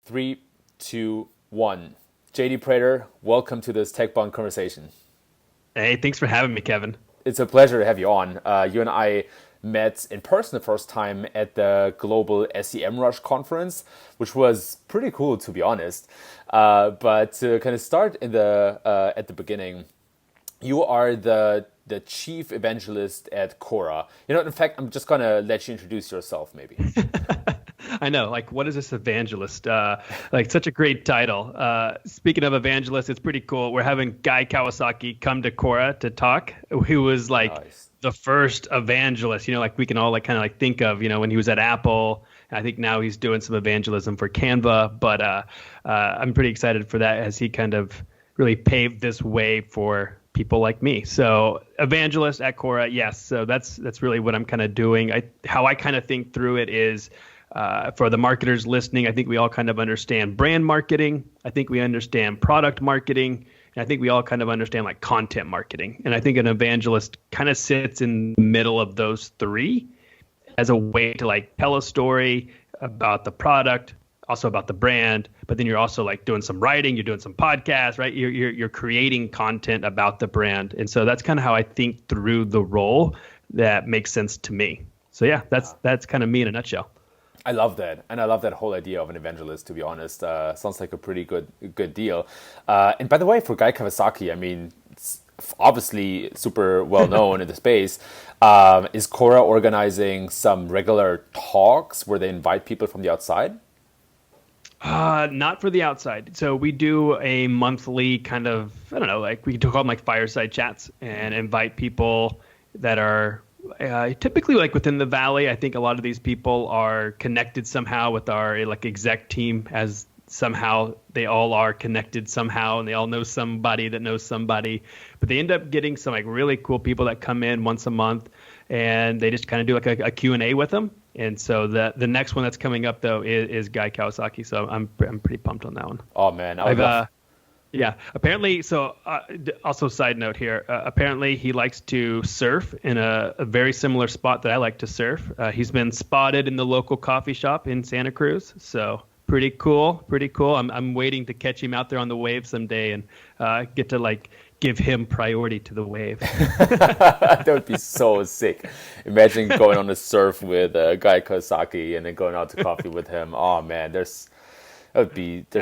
Three, two, one. JD Prater, welcome to this Tech Bond conversation. Hey, thanks for having me, Kevin. It's a pleasure to have you on. You and I met in person the first time at the Global SEM Rush conference, which was pretty cool, to be honest. But to kind of start at the beginning, you are the chief evangelist at Quora. In fact, I'm just gonna let you introduce yourself, maybe. I know, what is this evangelist? Such a great title. Speaking of evangelist, it's pretty cool. We're having Guy Kawasaki come to Quora to talk, who was Nice. the first evangelist, we can all think of, when he was at Apple. I think now he's doing some evangelism for Canva, but I'm pretty excited for that as he kind of really paved this way for people like me. So evangelist at Quora, yes. So that's really what I'm kind of doing. How I kind of think through it is, for the marketers listening, I think we all kind of understand brand marketing. I think we understand product marketing. And I think we all kind of understand content marketing. And I think an evangelist kind of sits in the middle of those three as a way to tell a story about the product, also about the brand, but then you're also doing some writing, you're doing some podcasts, right? You're creating content about the brand. And so that's kind of how I think through the role that makes sense to me. So yeah, that's kind of me in a nutshell. I love that, and I love that whole idea of an evangelist. To be honest, sounds like a pretty good deal. And by the way, for Guy Kawasaki, I mean, it's obviously super well known in the space. Is Quora organizing some regular talks where they invite people from the outside? Not for the outside. So we do a monthly kind of, I don't know, we call them fireside chats and invite people that are typically within the Valley. I think a lot of these people are connected somehow with our exec team, as somehow they all are connected somehow, and they all know somebody that knows somebody. But they end up getting some really cool people that come in once a month, and they just kind of do a Q&A with them. And so the next one that's coming up though is Guy Kawasaki. So I'm pretty pumped on that one. Oh man, Yeah, apparently, so also side note here, apparently he likes to surf in a very similar spot that I like to surf. He's been spotted in the local coffee shop in Santa Cruz, so pretty cool. I'm waiting to catch him out there on the wave someday and get to give him priority to the wave. That would be so sick. Imagine going on a surf with Guy Kawasaki and then going out to coffee with him. Oh man, there's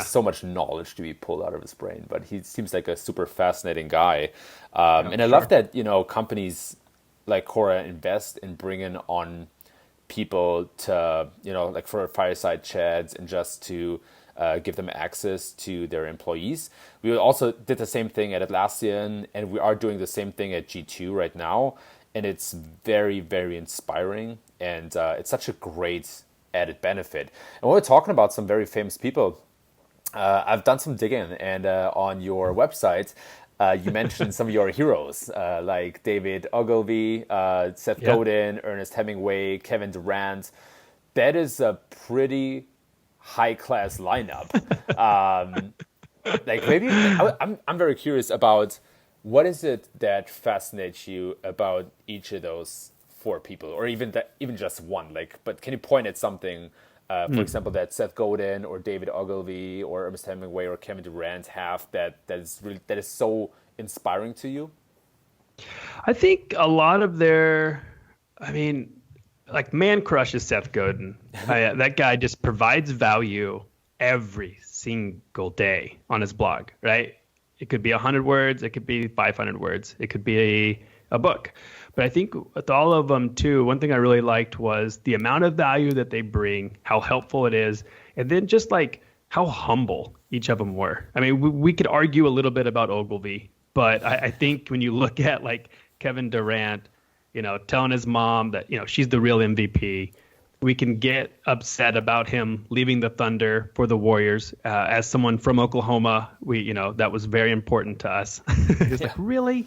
so much knowledge to be pulled out of his brain, but he seems like a super fascinating guy. And I love that, companies like Quora invest in bringing on people to, for fireside chats and just to give them access to their employees. We also did the same thing at Atlassian, and we are doing the same thing at G2 right now. And it's very, very inspiring. And it's such a great added benefit. And when we're talking about some very famous people, I've done some digging, and on your website, you mentioned some of your heroes, like David Ogilvy, Seth Godin, Ernest Hemingway, Kevin Durant. That is a pretty high-class lineup. I'm very curious about what is it that fascinates you about each of those four people, or even just one. But can you point at something, for example, that Seth Godin or David Ogilvy or Ernest Hemingway or Kevin Durant have that is so inspiring to you? I think a lot of man crush is Seth Godin. That guy just provides value every single day on his blog, right? It could be 100 words, it could be 500 words, it could be a book. But I think with all of them too, one thing I really liked was the amount of value that they bring, how helpful it is, and then just how humble each of them were. I mean, we could argue a little bit about Ogilvy, but I think when you look at Kevin Durant, telling his mom that, she's the real MVP, we can get upset about him leaving the Thunder for the Warriors. As someone from Oklahoma, that was very important to us. It's really?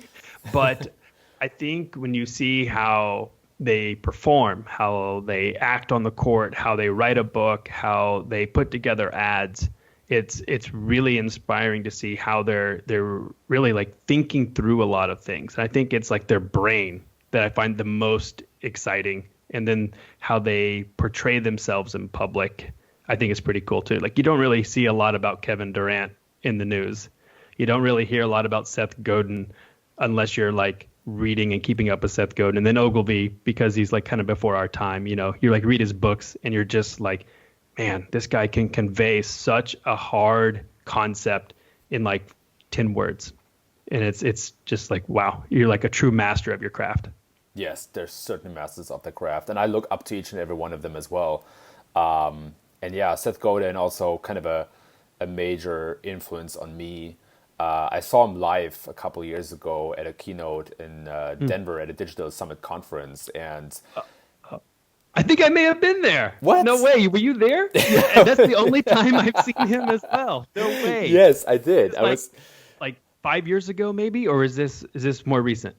But I think when you see how they perform, how they act on the court, how they write a book, how they put together ads, it's really inspiring to see how they're really thinking through a lot of things. And I think it's their brain that I find the most exciting, and then how they portray themselves in public. I think is pretty cool too. Like you don't really see a lot about Kevin Durant in the news. You don't really hear a lot about Seth Godin unless you're like reading and keeping up with Seth Godin. And then Ogilvy, because he's like kind of before our time, you like read his books and you're just like, man, this guy can convey such a hard concept in like 10 words. And it's just like, wow, you're like a true master of your craft. Yes, there's certainly masters of the craft, and I look up to each and every one of them as well. And yeah, Seth Godin also kind of a major influence on me. I saw him live a couple years ago at a keynote in Denver at a Digital Summit conference, and I think I may have been there. What? No way. Were you there? Yeah, and that's the only time I've seen him as well. No way. Yes, I did. It's like 5 years ago, maybe, or is this more recent?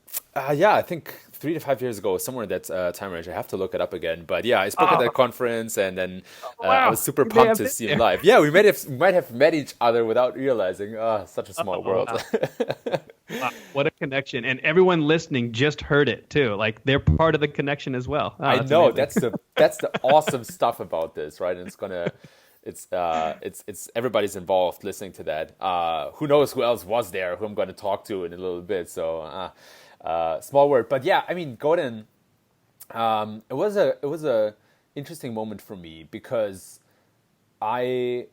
Yeah, I think 3 to 5 years ago, somewhere in that time range. I have to look it up again. But yeah, I spoke at that conference, and then I was super pumped to see him live. Yeah, we might have met each other without realizing. Such a small world. Wow. Wow, what a connection! And everyone listening just heard it too. Like they're part of the connection as well. Oh, I know amazing. that's the awesome stuff about this, right? And it's everybody's involved listening to that. Who knows who else was there? Who I'm going to talk to in a little bit. So. Small word, but yeah, I mean, Godin. It was a interesting moment for me because it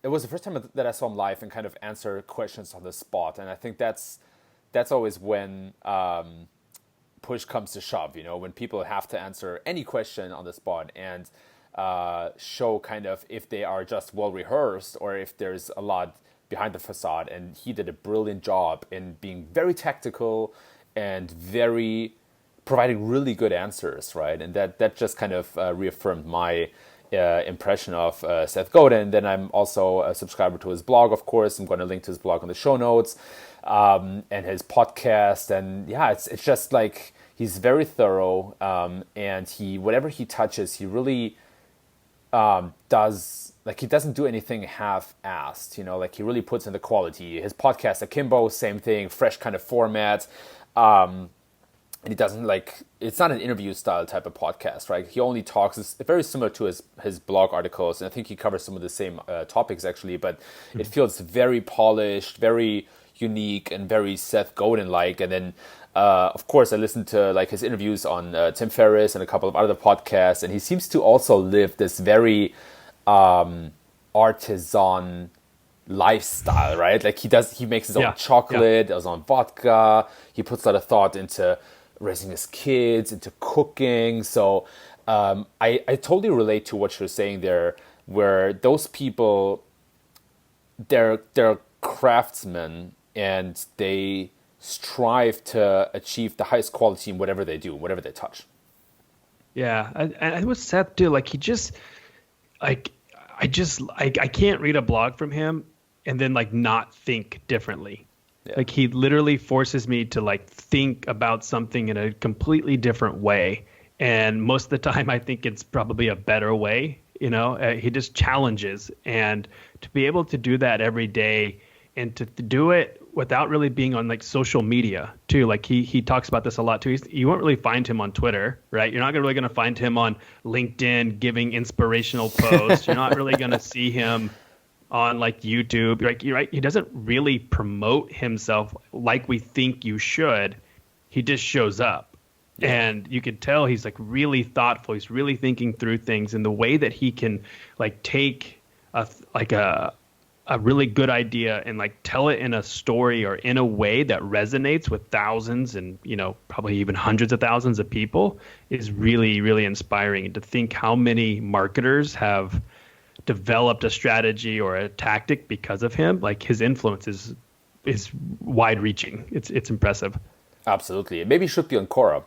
was the first time that I saw him live and kind of answer questions on the spot, and I think that's always when push comes to shove. When people have to answer any question on the spot and show kind of if they are just well rehearsed or if there's a lot behind the facade. And he did a brilliant job in being very tactical and providing really good answers, right? And that just kind of reaffirmed my impression of Seth Godin. Then I'm also a subscriber to his blog, of course. I'm going to link to his blog on the show notes, and his podcast. And yeah, it's just like he's very thorough, and whatever he touches, he really does. Like he doesn't do anything half-assed, like he really puts in the quality. His podcast, Akimbo, same thing, fresh kind of format. And he doesn't it's not an interview style type of podcast, right? He only talks, it's very similar to his blog articles. And I think he covers some of the same topics actually, but it feels very polished, very unique, and very Seth Godin-like. And then, of course, I listened to his interviews on Tim Ferriss and a couple of other podcasts. And he seems to also live this very artisan lifestyle, right? Like he makes his own chocolate, his own vodka. He puts a lot of thought into raising his kids, into cooking. So I totally relate to what you're saying there, where those people, they're craftsmen and they strive to achieve the highest quality in whatever they do, whatever they touch. Yeah, and with Seth too, like he just like I can't read a blog from him and then not think differently. Yeah. Like he literally forces me to think about something in a completely different way. And most of the time I think it's probably a better way, he just challenges, and to be able to do that every day and to do it without really being on social media too. Like he talks about this a lot too. You won't really find him on Twitter, right? You're not really going to find him on LinkedIn giving inspirational posts. You're not really going to see him on YouTube. You're right. He doesn't really promote himself like we think you should. He just shows up. Yeah. And you could tell he's really thoughtful. He's really thinking through things, and the way that he can take a really good idea and tell it in a story or in a way that resonates with thousands and probably even hundreds of thousands of people is really, really inspiring. And to think how many marketers have developed a strategy or a tactic because of him, his influence is wide reaching. It's impressive. Absolutely. And maybe he should be on Quora.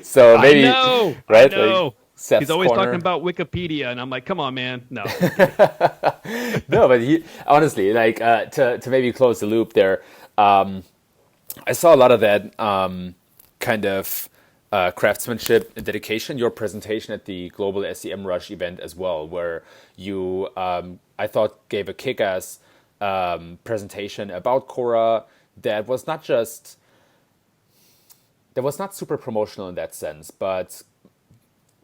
So maybe, I know, right? I know. Seth's He's always corner. talking about Wikipedia, and I'm like, come on, man. No. No, but he honestly, to maybe close the loop there, I saw a lot of that kind of craftsmanship and dedication. Your presentation at the Global SEM Rush event as well, where you, I thought, gave a kick-ass presentation about Quora that was not super promotional in that sense, but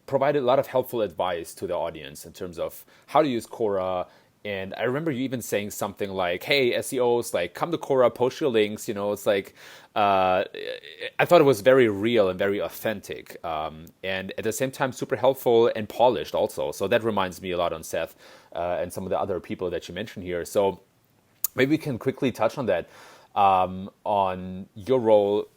provided a lot of helpful advice to the audience in terms of how to use Quora. And I remember you even saying something like, "Hey, SEOs, like come to Quora, post your links." It's like I thought it was very real and very authentic, and at the same time super helpful and polished also. So that reminds me a lot on Seth and some of the other people that you mentioned here. So maybe we can quickly touch on that. On your role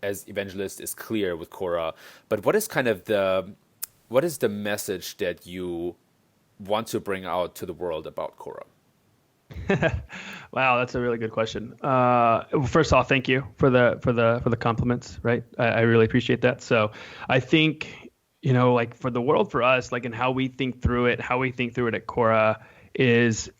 as evangelist is clear with Quora, but what is the message that you want to bring out to the world about Quora? Wow, that's a really good question. First off, thank you for the compliments. Right, I really appreciate that. So I think like for the world, for us, like, and how we think through it at Quora is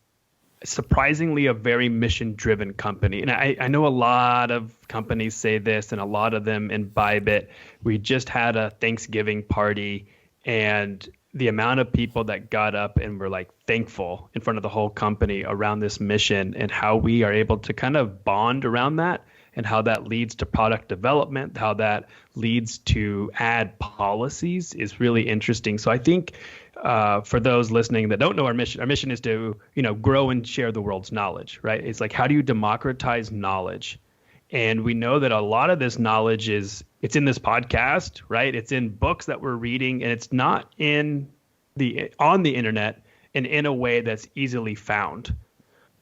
surprisingly a very mission-driven company. And I know a lot of companies say this, and a lot of them imbibe it. We just had a Thanksgiving party, and the amount of people that got up and were like thankful in front of the whole company around this mission, and how we are able to kind of bond around that, and how that leads to product development, how that leads to ad policies is really interesting. So I think for those listening that don't know our mission is to, grow and share the world's knowledge, right? It's like, how do you democratize knowledge? And we know that a lot of this knowledge it's in this podcast, right? It's in books that we're reading, and it's not on the internet and in a way that's easily found.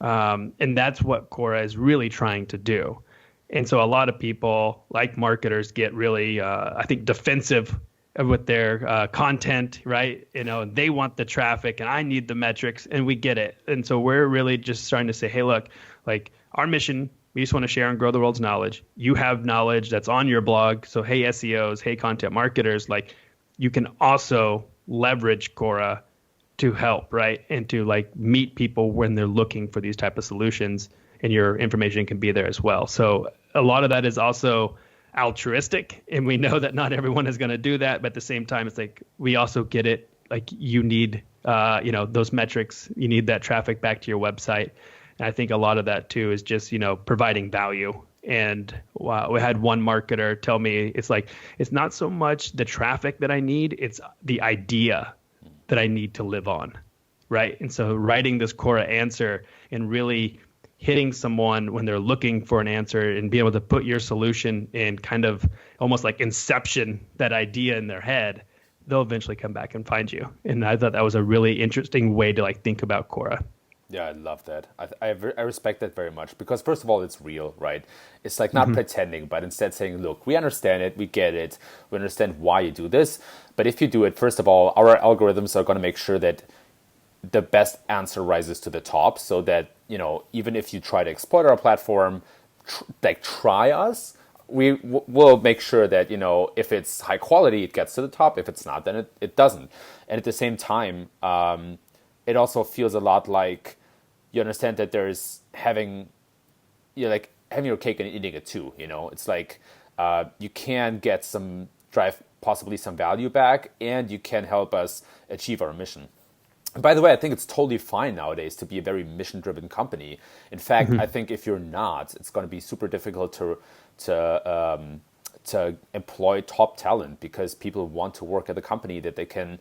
And that's what Quora is really trying to do. And so a lot of people, like marketers, get really, I think, defensive with their content, right? They want the traffic, and I need the metrics, and we get it. And so we're really just starting to say, hey, look, like our mission, we just want to share and grow the world's knowledge. You have knowledge that's on your blog. So, hey, SEOs, hey, content marketers, like you can also leverage Quora to help, right? And to like meet people when they're looking for these type of solutions, and your information can be there as well. So a lot of that is also altruistic, and we know that not everyone is going to do that, but at the same time, it's like we also get it. Like you need, those metrics. You need that traffic back to your website, and I think a lot of that too is just providing value. And we had one marketer tell me it's like it's not so much the traffic that I need; it's the idea that I need to live on, right? And so writing this Quora answer and really hitting someone when they're looking for an answer, and be able to put your solution in kind of almost like inception, that idea in their head, they'll eventually come back and find you. And I thought that was a really interesting way to like think about Quora. Yeah, I love that. I respect that very much, because first of all, it's real, right? It's like not pretending, but instead saying, look, we understand it, we get it, we understand why you do this. But if you do it, first of all, our algorithms are going to make sure that the best answer rises to the top, so that even if you try to exploit our platform, try us, we'll make sure that if it's high quality, it gets to the top. If it's not, then it doesn't. And at the same time, it also feels a lot like you understand that there's having your cake and eating it too. It's like you can drive possibly some value back, and you can help us achieve our mission. By the way, I think it's totally fine nowadays to be a very mission-driven company. In fact, I think if you're not, it's going to be super difficult to employ top talent, because people want to work at a company that they can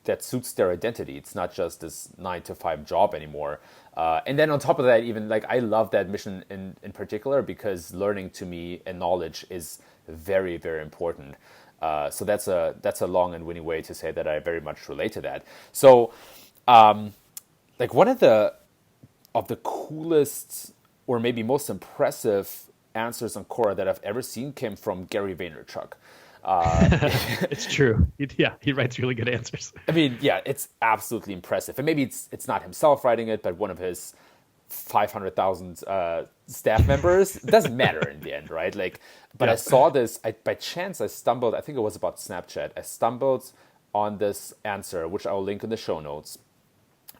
that suits their identity. It's not just this 9-to-5 job anymore. And then on top of that, even like I love that mission in particular, because learning to me and knowledge is very, very important. So that's a long and winning way to say that I very much relate to that. So, like one of the coolest or maybe most impressive answers on Quora that I've ever seen came from Gary Vaynerchuk. It's true. He writes really good answers. I mean, yeah, it's absolutely impressive. And maybe it's not himself writing it, but one of his 500,000 staff members. It doesn't matter in the end, right? But I saw this, by chance I stumbled, I think it was about Snapchat. I stumbled on this answer, which I'll link in the show notes.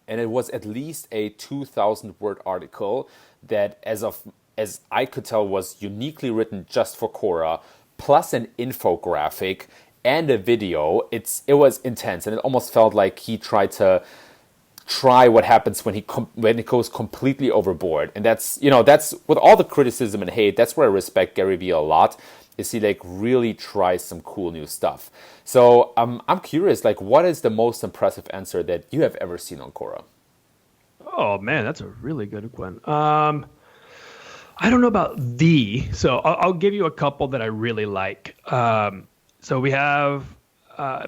And it was at least a 2,000 word article that, as I could tell, was uniquely written just for Quora, plus an infographic and a video. It was intense, and it almost felt like he tried to try what happens when it goes completely overboard. And that's with all the criticism and hate, that's where I respect Gary Vee a lot, is he like really tries some cool new stuff. So I'm curious, like, what is the most impressive answer that you have ever seen on Quora? Oh man, that's a really good one. I don't know about so I'll give you a couple that I really like. So we have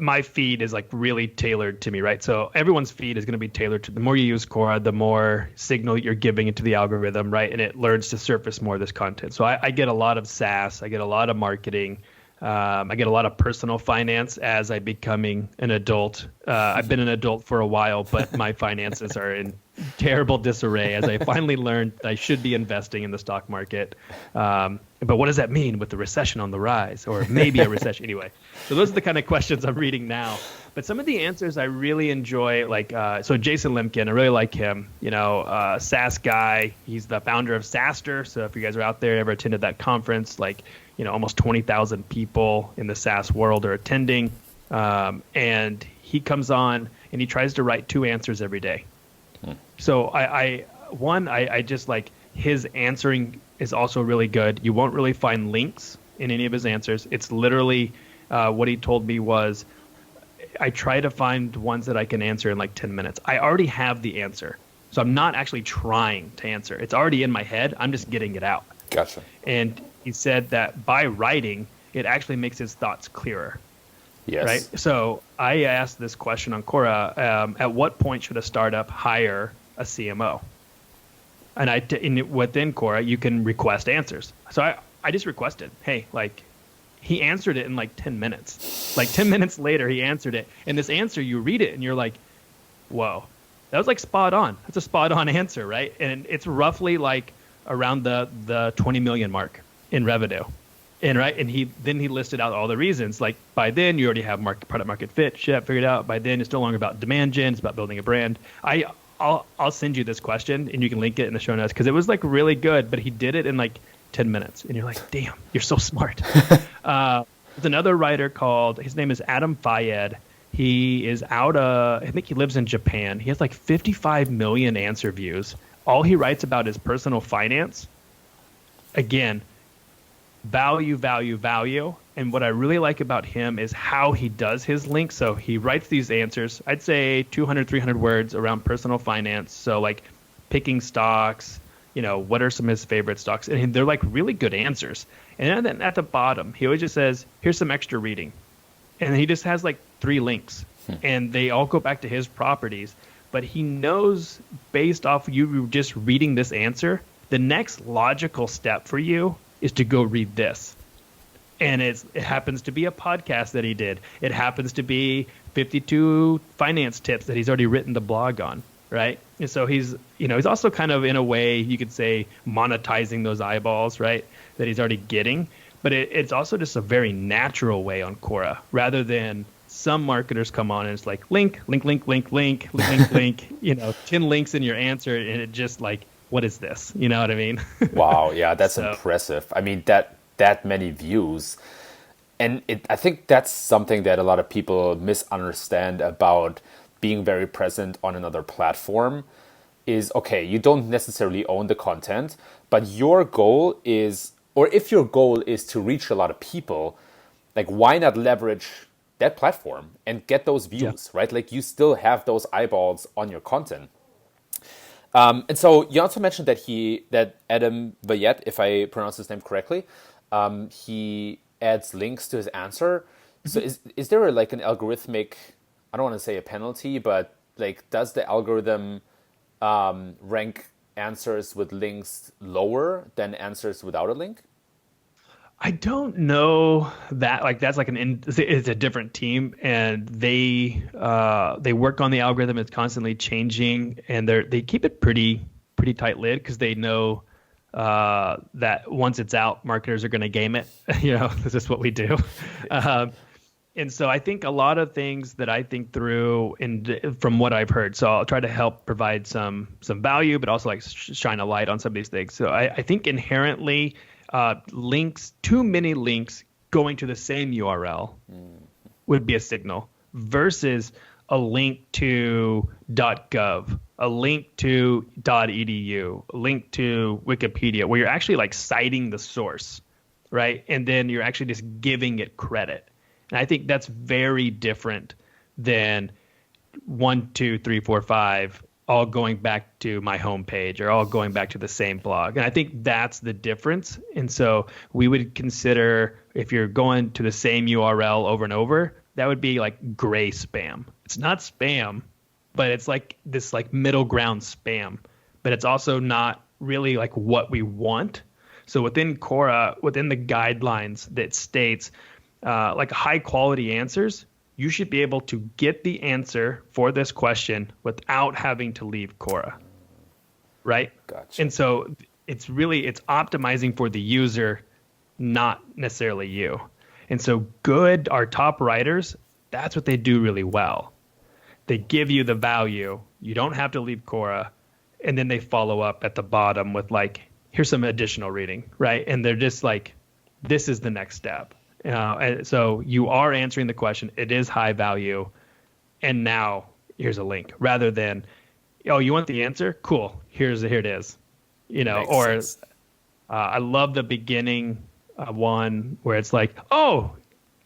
my feed is like really tailored to me, right? So everyone's feed is going to be tailored to the more you use Quora, the more signal you're giving into the algorithm, right? And it learns to surface more of this content. So I get a lot of SaaS, I get a lot of marketing, I get a lot of personal finance as I'm becoming an adult. I've been an adult for a while, but my finances are in terrible disarray as I finally learned I should be investing in the stock market. But what does that mean with the recession on the rise, or maybe a recession? Anyway, so those are the kind of questions I'm reading now. But some of the answers I really enjoy, like so Jason Lemkin, I really like him. SaaS guy. He's the founder of SaaStr. So if you guys are out there, ever attended that conference, like almost 20,000 people in the SaaS world are attending, and he comes on and he tries to write 2 answers every day. So I just like his answering is also really good. You won't really find links in any of his answers. It's literally what he told me was, I try to find ones that I can answer in like 10 minutes. I already have the answer. So I'm not actually trying to answer. It's already in my head. I'm just getting it out. Gotcha. And he said that by writing, it actually makes his thoughts clearer. Yes. Right. So I asked this question on Quora: at what point should a startup hire a CMO? And within Quora, you can request answers. So I just requested, hey, like, he answered it in like 10 minutes. Like 10 minutes later, he answered it. And this answer, you read it and you're like, whoa, that was like spot on. That's a spot on answer, right? And it's roughly like around the 20 million mark in revenue. And he listed out all the reasons. Like, by then you already have product market fit shit figured out. By then it's no longer about demand gen, it's about building a brand. I'll send you this question and you can link it in the show notes because it was like really good, but he did it in like 10 minutes and you're like, damn, you're so smart. There's another writer his name is Adam Fayed. He is I think he lives in Japan. He has like 55 million answer views. All he writes about is personal finance. Again, value. And what I really like about him is how he does his links. So he writes these answers, I'd say 200, 300 words around personal finance. So like picking stocks, what are some of his favorite stocks? And they're like really good answers. And then at the bottom, he always just says, here's some extra reading. And he just has like 3 links and they all go back to his properties. But he knows based off you just reading this answer, the next logical step for you is to go read this. And it happens to be a podcast that he did. It happens to be 52 finance tips that he's already written the blog on, right? And so he's also kind of, in a way, you could say, monetizing those eyeballs, right, that he's already getting. But it's also just a very natural way on Quora, rather than some marketers come on and it's like link, 10 links in your answer, and it just like, what is this? You know what I mean? Wow, yeah, that's impressive. I mean, that many views. And I think that's something that a lot of people misunderstand about being very present on another platform is, okay, you don't necessarily own the content, but your goal is, or if your goal is to reach a lot of people, like, why not leverage that platform and get those views, right? Like, you still have those eyeballs on your content. And so you also mentioned that Adam Vayet, if I pronounce his name correctly, he adds links to his answer. So is there like an algorithmic, I don't want to say a penalty, but like, does the algorithm rank answers with links lower than answers without a link? I don't know that. Like, that's like it's a different team, and they work on the algorithm. It's constantly changing, and they keep it pretty tight lid because they know that once it's out, marketers are going to game it. This is what we do. And so I think a lot of things that I think through from what I've heard. So I'll try to help provide some value, but also like shine a light on some of these things. So I think inherently, too many links going to the same URL would be a signal versus a link to .gov, a link to .edu, a link to Wikipedia, where you're actually like citing the source, right? And then you're actually just giving it credit. And I think that's very different than 1, 2, 3, 4, 5 all going back to my homepage or all going back to the same blog. And I think that's the difference. And so we would consider, if you're going to the same URL over and over, that would be like gray spam. It's not spam, but it's like this like middle ground spam, but it's also not really like what we want. So within Quora, within the guidelines that states like high quality answers, you should be able to get the answer for this question without having to leave Quora, right? Gotcha. And so it's optimizing for the user, not necessarily you. And so our top writers, that's what they do really well. They give you the value. You don't have to leave Quora. And then they follow up at the bottom with like, here's some additional reading, right? And they're just like, this is the next step. And so you are answering the question. It is high value. And now here's a link rather than, oh, you want the answer? Cool. Here it is. Makes sense. I love the beginning one where it's like, oh,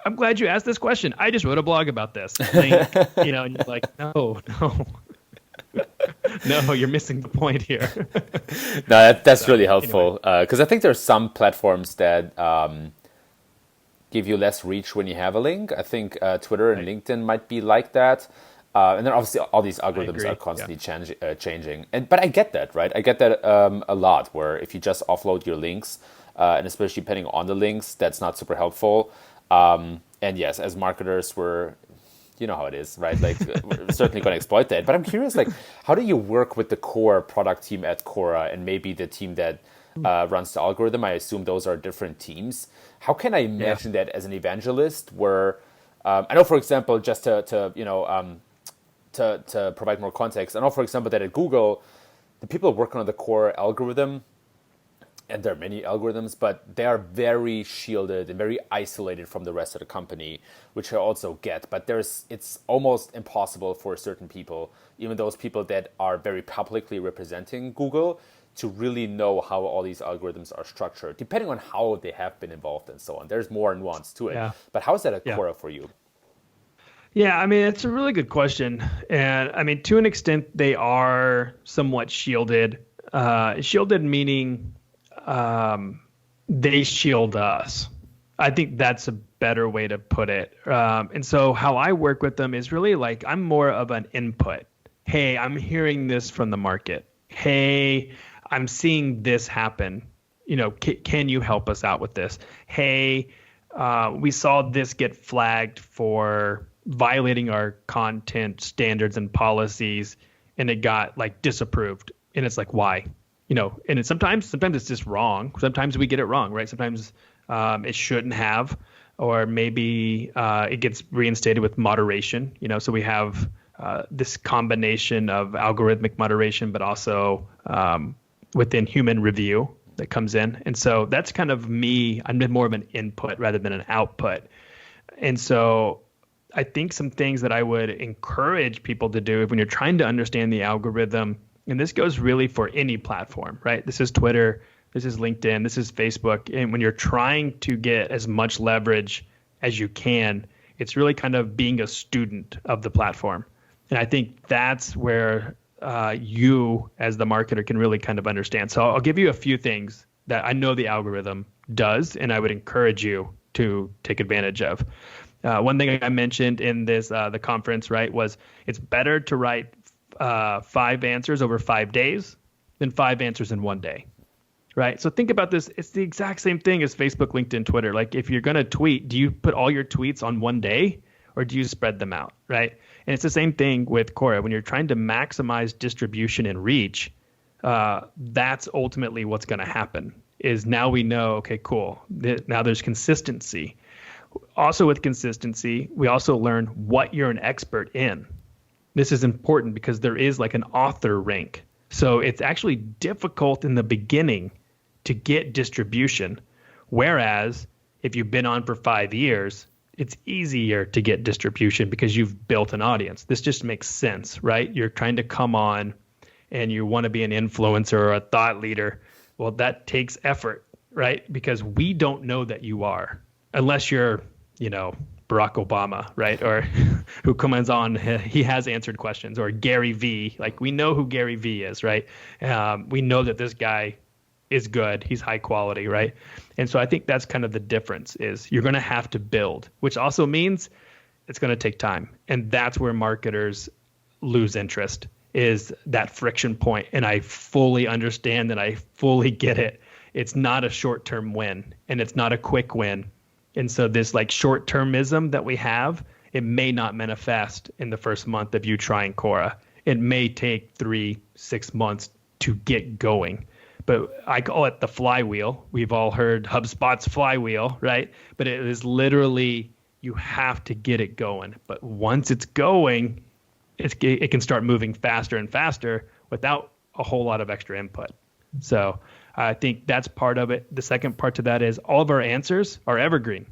I'm glad you asked this question. I just wrote a blog about this. Link, and you're like, no. No, you're missing the point here. No, that's really helpful because I think there's some platforms that give you less reach when you have a link. I think Twitter and LinkedIn might be like that. And then obviously all these algorithms are constantly changing. But I get that, right? I get that a lot, where if you just offload your links, and especially depending on the links, that's not super helpful. And yes, as marketers, you know how it is, right? Like we're certainly going to exploit that. But I'm curious, like, how do you work with the core product team at Quora and maybe the team that runs the algorithm? I assume those are different teams. How can I imagine that as an evangelist? Where I know, for example, just to provide more context, I know, for example, that at Google, the people working on the core algorithm, and there are many algorithms, but they are very shielded and very isolated from the rest of the company, which I also get. But it's almost impossible for certain people, even those people that are very publicly representing Google, to really know how all these algorithms are structured, depending on how they have been involved and so on. There's more nuance to it. Yeah. But how is that at Quora for you? Yeah, I mean, it's a really good question. And I mean, to an extent, they are somewhat shielded. Shielded meaning they shield us. I think that's a better way to put it. And so how I work with them is really like, I'm more of an input. Hey, I'm hearing this from the market. Hey, I'm seeing this happen. Can you help us out with this? Hey, we saw this get flagged for violating our content standards and policies, and it got like disapproved. And it's like, why? And sometimes it's just wrong. Sometimes we get it wrong, right? Sometimes it shouldn't have, or maybe it gets reinstated with moderation. So we have this combination of algorithmic moderation, but also within human review that comes in. And so that's kind of me. I'm more of an input rather than an output. And so I think some things that I would encourage people to do when you're trying to understand the algorithm, and this goes really for any platform, right? This is Twitter, this is LinkedIn, this is Facebook. And when you're trying to get as much leverage as you can, it's really kind of being a student of the platform. And I think that's where you as the marketer can really kind of understand. So I'll give you a few things that I know the algorithm does, and I would encourage you to take advantage of. One thing I mentioned in this the conference, right, was it's better to write 5 answers over 5 days than 5 answers in 1 day, right? So think about this. It's the exact same thing as Facebook, LinkedIn, Twitter. Like if you're going to tweet, do you put all your tweets on 1 day or do you spread them out, right? And it's the same thing with Quora. When you're trying to maximize distribution and reach, that's ultimately what's going to happen is now we know, okay, cool. Now there's consistency. Also with consistency, we also learn what you're an expert in. This is important because there is like an author rank. So it's actually difficult in the beginning to get distribution. Whereas if you've been on for 5 years, it's easier to get distribution because you've built an audience. This just makes sense, right? You're trying to come on and you want to be an influencer or a thought leader. Well, that takes effort, right? Because we don't know that you are, unless you're, Barack Obama, right? Or who comes on, he has answered questions, or Gary V. Like, we know who Gary V is, right? We know that this guy is good. He's high quality, right? And so I think that's kind of the difference is you're going to have to build, which also means it's going to take time. And that's where marketers lose interest, is that friction point. And I fully understand and I fully get it. It's not a short-term win, and it's not a quick win. And so this like short-termism that we have, it may not manifest in the first month of you trying Quora. It may take 3-6 months to get going. But I call it the flywheel. We've all heard HubSpot's flywheel, right? But it is literally, you have to get it going. But once it's going, it can start moving faster and faster without a whole lot of extra input. So I think that's part of it. The second part to that is all of our answers are evergreen.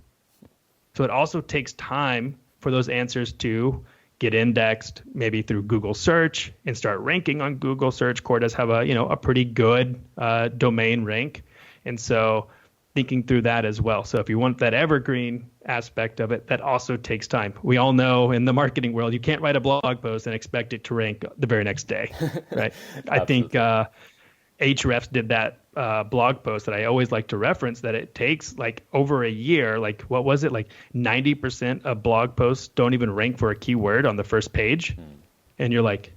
So it also takes time for those answers to get indexed, maybe through Google search, and start ranking on Google search. Quora does have a pretty good domain rank. And so thinking through that as well. So if you want that evergreen aspect of it, that also takes time. We all know in the marketing world, you can't write a blog post and expect it to rank the very next day, right? I think Ahrefs did that blog post that I always like to reference, that it takes like over a year. Like, what was it? Like 90% of blog posts don't even rank for a keyword on the first page. And you're like,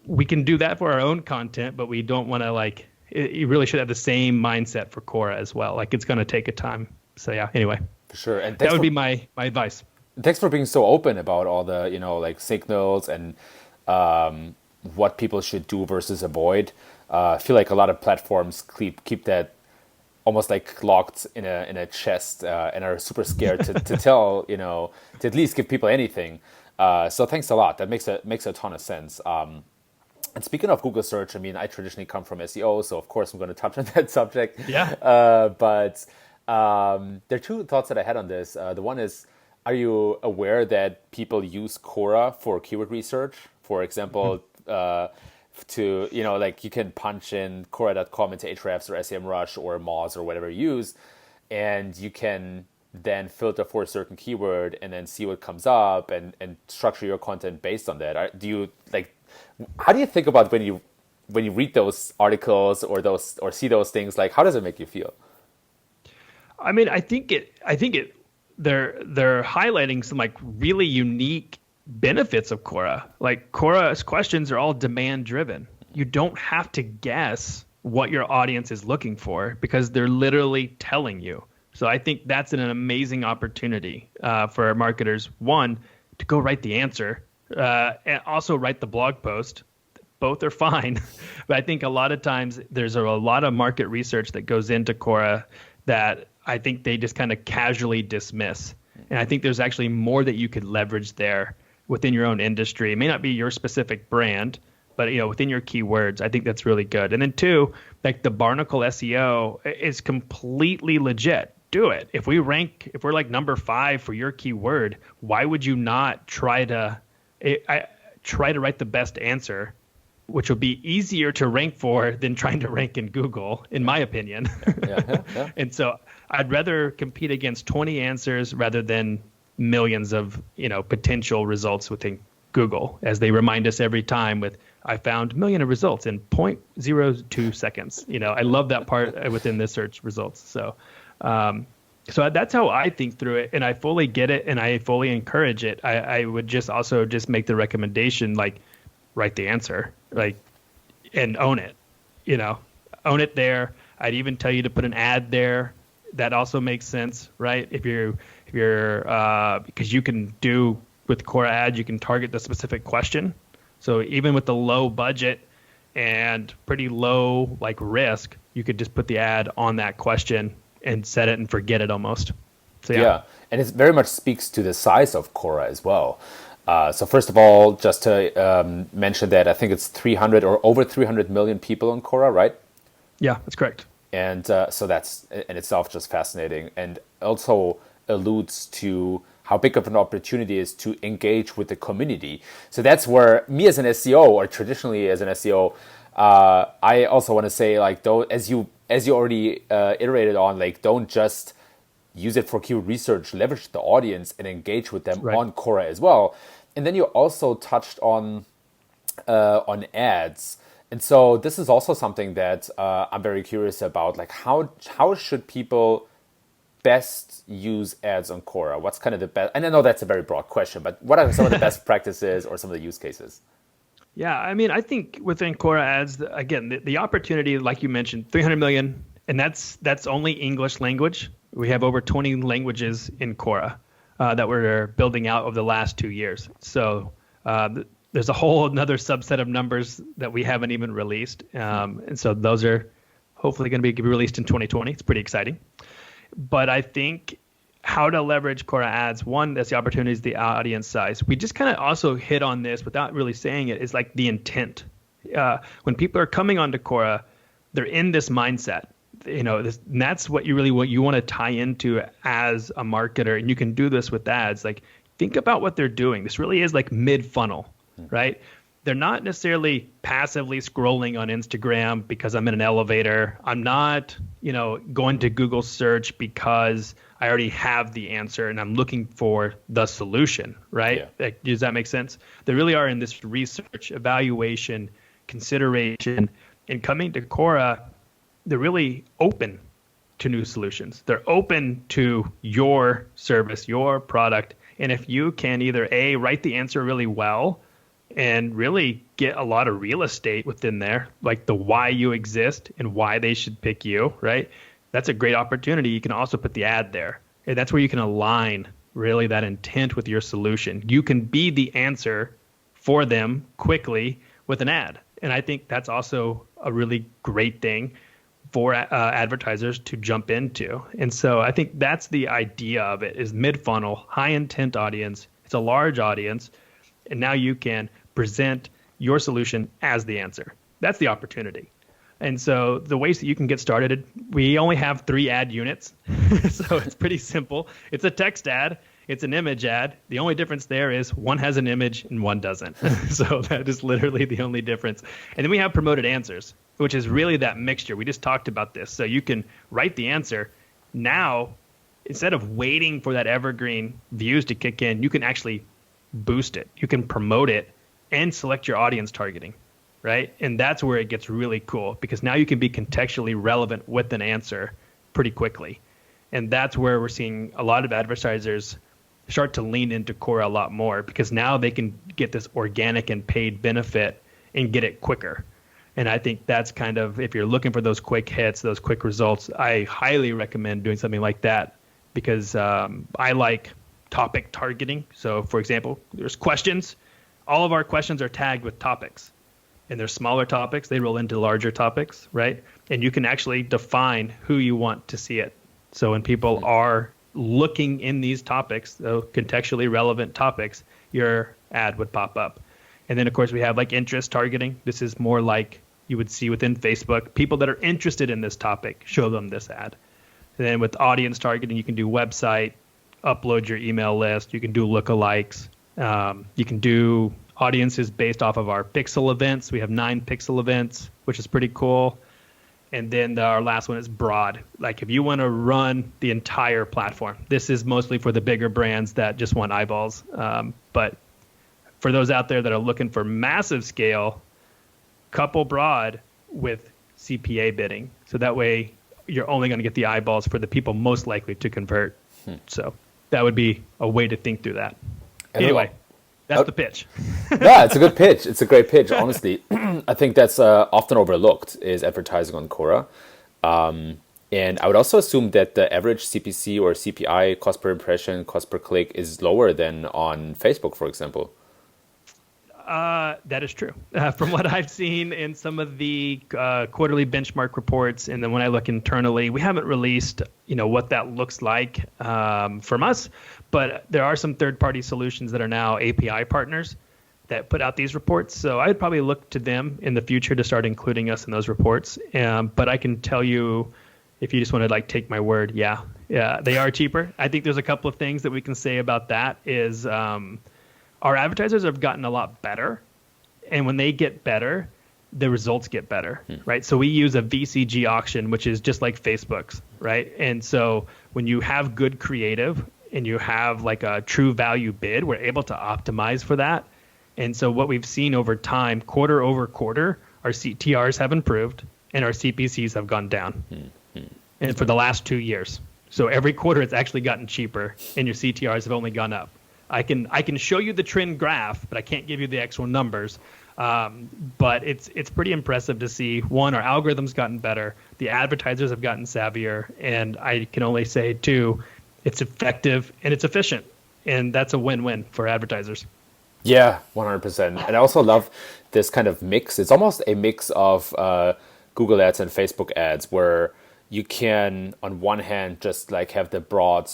we can do that for our own content, but we don't want to you really should have the same mindset for Quora as well. Like, it's going to take a time. So yeah, anyway. For sure. And that would be my advice. Thanks for being so open about all the, signals and what people should do versus avoid. I feel like a lot of platforms keep that almost like locked in a chest and are super scared to tell, to at least give people anything. So thanks a lot. That makes a ton of sense. And speaking of Google search, I mean, I traditionally come from SEO, so of course I'm going to touch on that subject. Yeah. But there are two thoughts that I had on this. The one is, are you aware that people use Quora for keyword research? For example, to, you can punch in Quora.com into Ahrefs or SEMrush or Moz or whatever you use, and you can then filter for a certain keyword and then see what comes up and structure your content based on that. How do you think about when you read those articles or see those things? Like, how does it make you feel? I mean, I think they're highlighting some really unique benefits of Quora. Like, Quora's questions are all demand driven. You don't have to guess what your audience is looking for because they're literally telling you. So I think that's an amazing opportunity for marketers, one, to go write the answer and also write the blog post. Both are fine. But I think a lot of times there's a lot of market research that goes into Quora that I think they just kind of casually dismiss. And I think there's actually more that you could leverage there within your own industry. It may not be your specific brand, but within your keywords, I think that's really good. And then two, like the Barnacle SEO is completely legit. Do it. If we're like number 5 for your keyword, why would you not try to write the best answer, which will be easier to rank for than trying to rank in Google, in my opinion. Yeah. And so I'd rather compete against 20 answers rather than millions of potential results within Google, as they remind us every time with, I found million of results in 0.02 seconds. I love that part within the search results. So that's how I think through it, and I fully get it, and I fully encourage it. I would just also make the recommendation, write the answer, and own it. Own it there. I'd even tell you to put an ad there. That also makes sense, right? If you're because you can do with Quora ads, you can target the specific question. So even with the low budget and pretty low risk, you could just put the ad on that question and set it and forget it almost. So yeah. And it very much speaks to the size of Quora as well. So first of all, just to mention that I think it's 300 or over 300 million people on Quora, right? Yeah, that's correct. And so that's in itself just fascinating, and also alludes to how big of an opportunity it is to engage with the community. So that's where me as an SEO, or traditionally as an SEO, I also want to say, though, as you as you already iterated on, like don't just use it for keyword research, leverage the audience and engage with them on Quora as well. And then you also touched on ads. And so this is also something that I'm very curious about. Like how should people best use ads on Quora? What's kind of the best? And I know that's a very broad question, but what are some of the best practices or some of the use cases? Yeah, I mean, I think within Quora ads, again, the opportunity, like you mentioned, 300 million, and that's only English language. We have over 20 languages in Quora that we're building out over the last 2 years. So there's a whole another subset of numbers that we haven't even released. And so those are hopefully going to be released in 2020. It's pretty exciting. But I think how to leverage Quora ads, one, that's the opportunities, the audience size. We just kind of also hit on this without really saying it, is like the intent. When people are coming onto Quora, they're in this mindset. And that's what you want to tie into as a marketer. And you can do this with ads. Like, think about what they're doing. This really is like mid-funnel, right? They're not necessarily passively scrolling on Instagram because I'm in an elevator. I'm not, going to Google search because I already have the answer and I'm looking for the solution, right? Yeah. Like, does that make sense? They really are in this research, evaluation, consideration, and coming to Quora, they're really open to new solutions. They're open to your service, your product. And if you can either A, write the answer really well and really get a lot of real estate within there, like the why you exist and why they should pick you, right? That's a great opportunity. You can also put the ad there. And that's where you can align really that intent with your solution. You can be the answer for them quickly with an ad. And I think that's also a really great thing for advertisers to jump into. And so I think that's the idea of it, is mid-funnel, high-intent audience. It's a large audience. And now you can present your solution as the answer. That's the opportunity. And so the ways that you can get started, we only have 3 ad units. So it's pretty simple. It's a text ad. It's an image ad. The only difference there is one has an image and one doesn't. So that is literally the only difference. And then we have promoted answers, which is really that mixture. We just talked about this. So you can write the answer. Now, instead of waiting for that evergreen views to kick in, you can actually boost it. You can promote it and select your audience targeting, right? And that's where it gets really cool, because now you can be contextually relevant with an answer pretty quickly. And that's where we're seeing a lot of advertisers start to lean into Quora a lot more, because now they can get this organic and paid benefit and get it quicker. And I think that's kind of, if you're looking for those quick hits, those quick results, I highly recommend doing something like that, because I like topic targeting. So for example, there's questions. All of our questions are tagged with topics, and they're smaller topics. They roll into larger topics, right? And you can actually define who you want to see it. So when people are looking in these topics, so contextually relevant topics, your ad would pop up. And then of course we have like interest targeting. This is more like you would see within Facebook. People that are interested in this topic, show them this ad. And then with audience targeting, you can do website, upload your email list. You can do lookalikes. You can do audiences based off of our pixel events. We have 9 pixel events, which is pretty cool. And then our last one is broad. Like if you want to run the entire platform, this is mostly for the bigger brands that just want eyeballs. But for those out there that are looking for massive scale, couple broad with CPA bidding. So that way you're only going to get the eyeballs for the people most likely to convert. So that would be a way to think through that. Anyway, that's the pitch. Yeah, it's a good pitch. It's a great pitch, honestly. I think that's often overlooked, is advertising on Quora. And I would also assume that the average CPC or CPI, cost per impression, cost per click, is lower than on Facebook, for example. That is true. From what I've seen in some of the quarterly benchmark reports, and then when I look internally, we haven't released, what that looks like from us, but there are some third-party solutions that are now API partners that put out these reports. So I'd probably look to them in the future to start including us in those reports. But I can tell you, if you just want to take my word, yeah, they are cheaper. I think there's a couple of things that we can say about that is our advertisers have gotten a lot better. And when they get better, the results get better, right? So we use a VCG auction, which is just like Facebook's, right? And so when you have good creative and you have like a true value bid, we're able to optimize for that. And so what we've seen over time, quarter over quarter, our CTRs have improved and our CPCs have gone down. And for the last 2 years. So every quarter it's actually gotten cheaper and your CTRs have only gone up. I can show you the trend graph, but I can't give you the actual numbers. But it's pretty impressive to see, one, our algorithm's gotten better, the advertisers have gotten savvier, and I can only say, two, it's effective and it's efficient. And that's a win-win for advertisers. Yeah, 100%. And I also love this kind of mix. It's almost a mix of Google ads and Facebook ads, where you can, on one hand, just like have the broad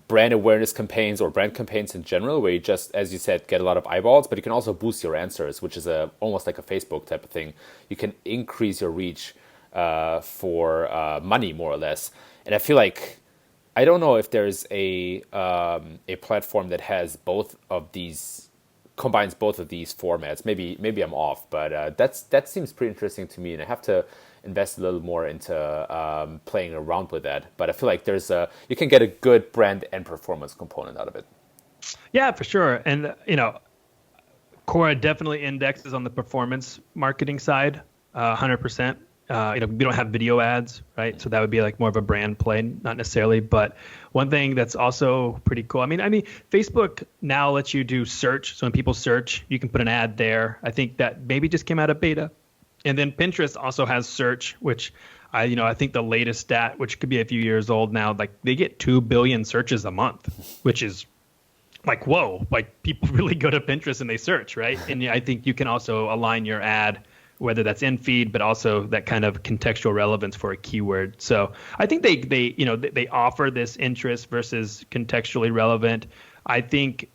brand awareness campaigns or brand campaigns in general, where you just, as you said, get a lot of eyeballs, but you can also boost your answers, which is almost like a Facebook type of thing. You can increase your reach for money, more or less. And I feel like, I don't know if there's a platform that has combines both of these formats. Maybe I'm off, but that seems pretty interesting to me, and I have to invest a little more into playing around with that. But I feel like you can get a good brand and performance component out of it. Yeah, for sure. And Quora definitely indexes on the performance marketing side, 100%. We don't have video ads, right? So that would be like more of a brand play, not necessarily. But one thing that's also pretty cool. I mean, Facebook now lets you do search. So when people search, you can put an ad there. I think that maybe just came out of beta. And then Pinterest also has search, which I think the latest stat, which could be a few years old now, like they get 2 billion searches a month, which is like, whoa, like people really go to Pinterest and they search, right? And I think you can also align your ad, whether that's in feed, but also that kind of contextual relevance for a keyword. So I think they offer this interest versus contextually relevant. I think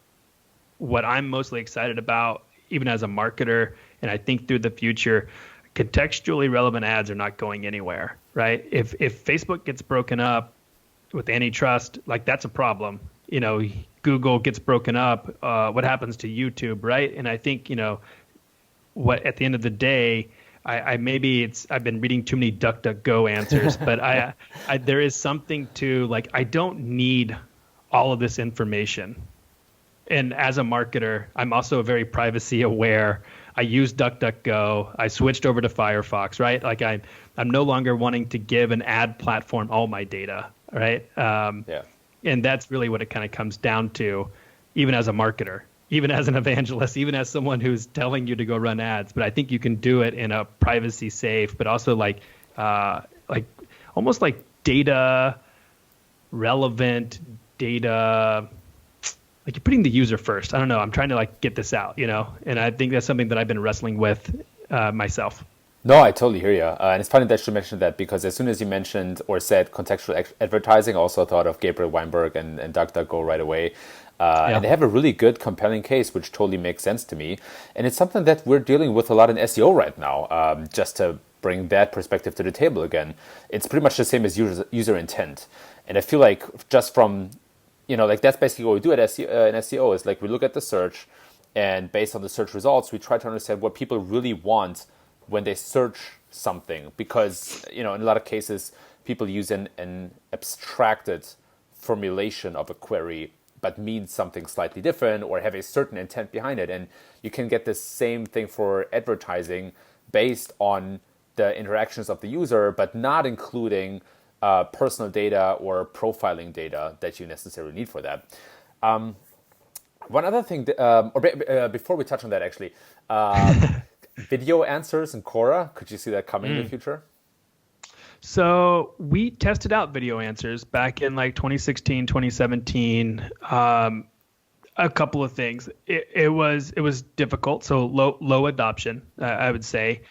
what I'm mostly excited about, even as a marketer, and I think through the future, contextually relevant ads are not going anywhere, right? If Facebook gets broken up with antitrust, like that's a problem. Google gets broken up, what happens to YouTube, right? And I think, what at the end of the day, I've been reading too many DuckDuckGo answers, but there is something to, like, I don't need all of this information. And as a marketer, I'm also very privacy aware. I use DuckDuckGo. I switched over to Firefox, right? Like I'm no longer wanting to give an ad platform all my data, right? And that's really what it kind of comes down to, even as a marketer, even as an evangelist, even as someone who's telling you to go run ads. But I think you can do it in a privacy safe, but also like almost like data relevant data. Like you're putting the user first. I don't know. I'm trying to like get this out, and I think that's something that I've been wrestling with myself. No, I totally hear you. And it's funny that you mentioned that, because as soon as you mentioned or said contextual advertising, I also thought of Gabriel Weinberg and DuckDuckGo right away. And they have a really good, compelling case, which totally makes sense to me. And it's something that we're dealing with a lot in SEO right now, just to bring that perspective to the table again. It's pretty much the same as user intent. And I feel like just from, like that's basically what we do at SEO, in SEO, is like we look at the search, and based on the search results, we try to understand what people really want when they search something. Because, in a lot of cases, people use an abstracted formulation of a query, but means something slightly different or have a certain intent behind it. And you can get the same thing for advertising based on the interactions of the user, but not including personal data or profiling data that you necessarily need for that. One other thing, before we touch on that, actually, video answers in Quora, could you see that coming in the future? So we tested out video answers back in like 2016, 2017. A couple of things. It was difficult, so low adoption, I would say.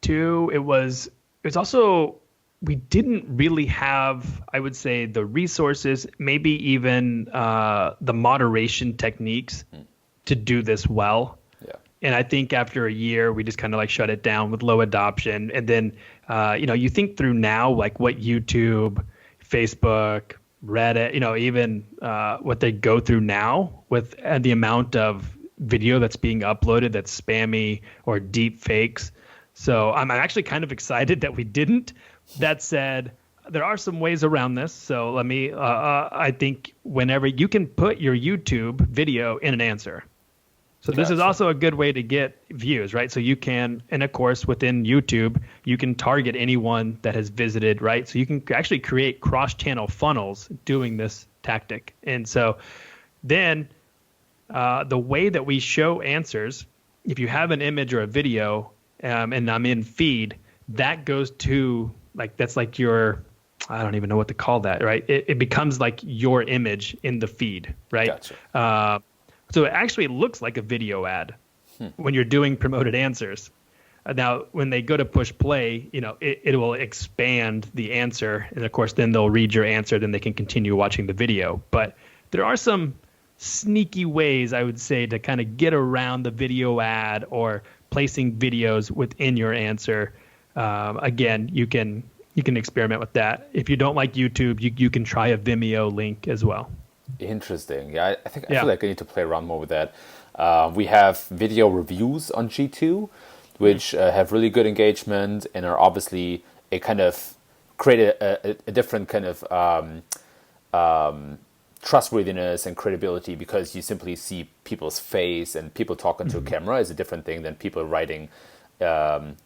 Two, it was also, we didn't really have, I would say, the resources, maybe even the moderation techniques to do this well. Yeah. And I think after a year, we just kind of like shut it down with low adoption. And then, you think through now, like what YouTube, Facebook, Reddit, even what they go through now with the amount of video that's being uploaded that's spammy or deep fakes. So I'm actually kind of excited that we didn't. That said, there are some ways around this. So let me, I think whenever you can put your YouTube video in an answer. So this is also a good way to get views, right? So you can, and of course within YouTube, you can target anyone that has visited, right? So you can actually create cross-channel funnels doing this tactic. And so then the way that we show answers, if you have an image or a video and I'm in feed, that goes to that's like your, I don't even know what to call that, right? It becomes like your image in the feed, right? Gotcha. So it actually looks like a video ad when you're doing promoted answers. Now, when they go to push play, it will expand the answer. And of course, then they'll read your answer. Then they can continue watching the video. But there are some sneaky ways, I would say, to kind of get around the video ad or placing videos within your answer. Again, you can experiment with that. If you don't like YouTube, you can try a Vimeo link as well. Interesting. Yeah, I feel like I need to play around more with that. We have video reviews on G2, which have really good engagement and are obviously a kind of create a different kind of trustworthiness and credibility, because you simply see people's face, and people talking to a camera is a different thing than people writing, and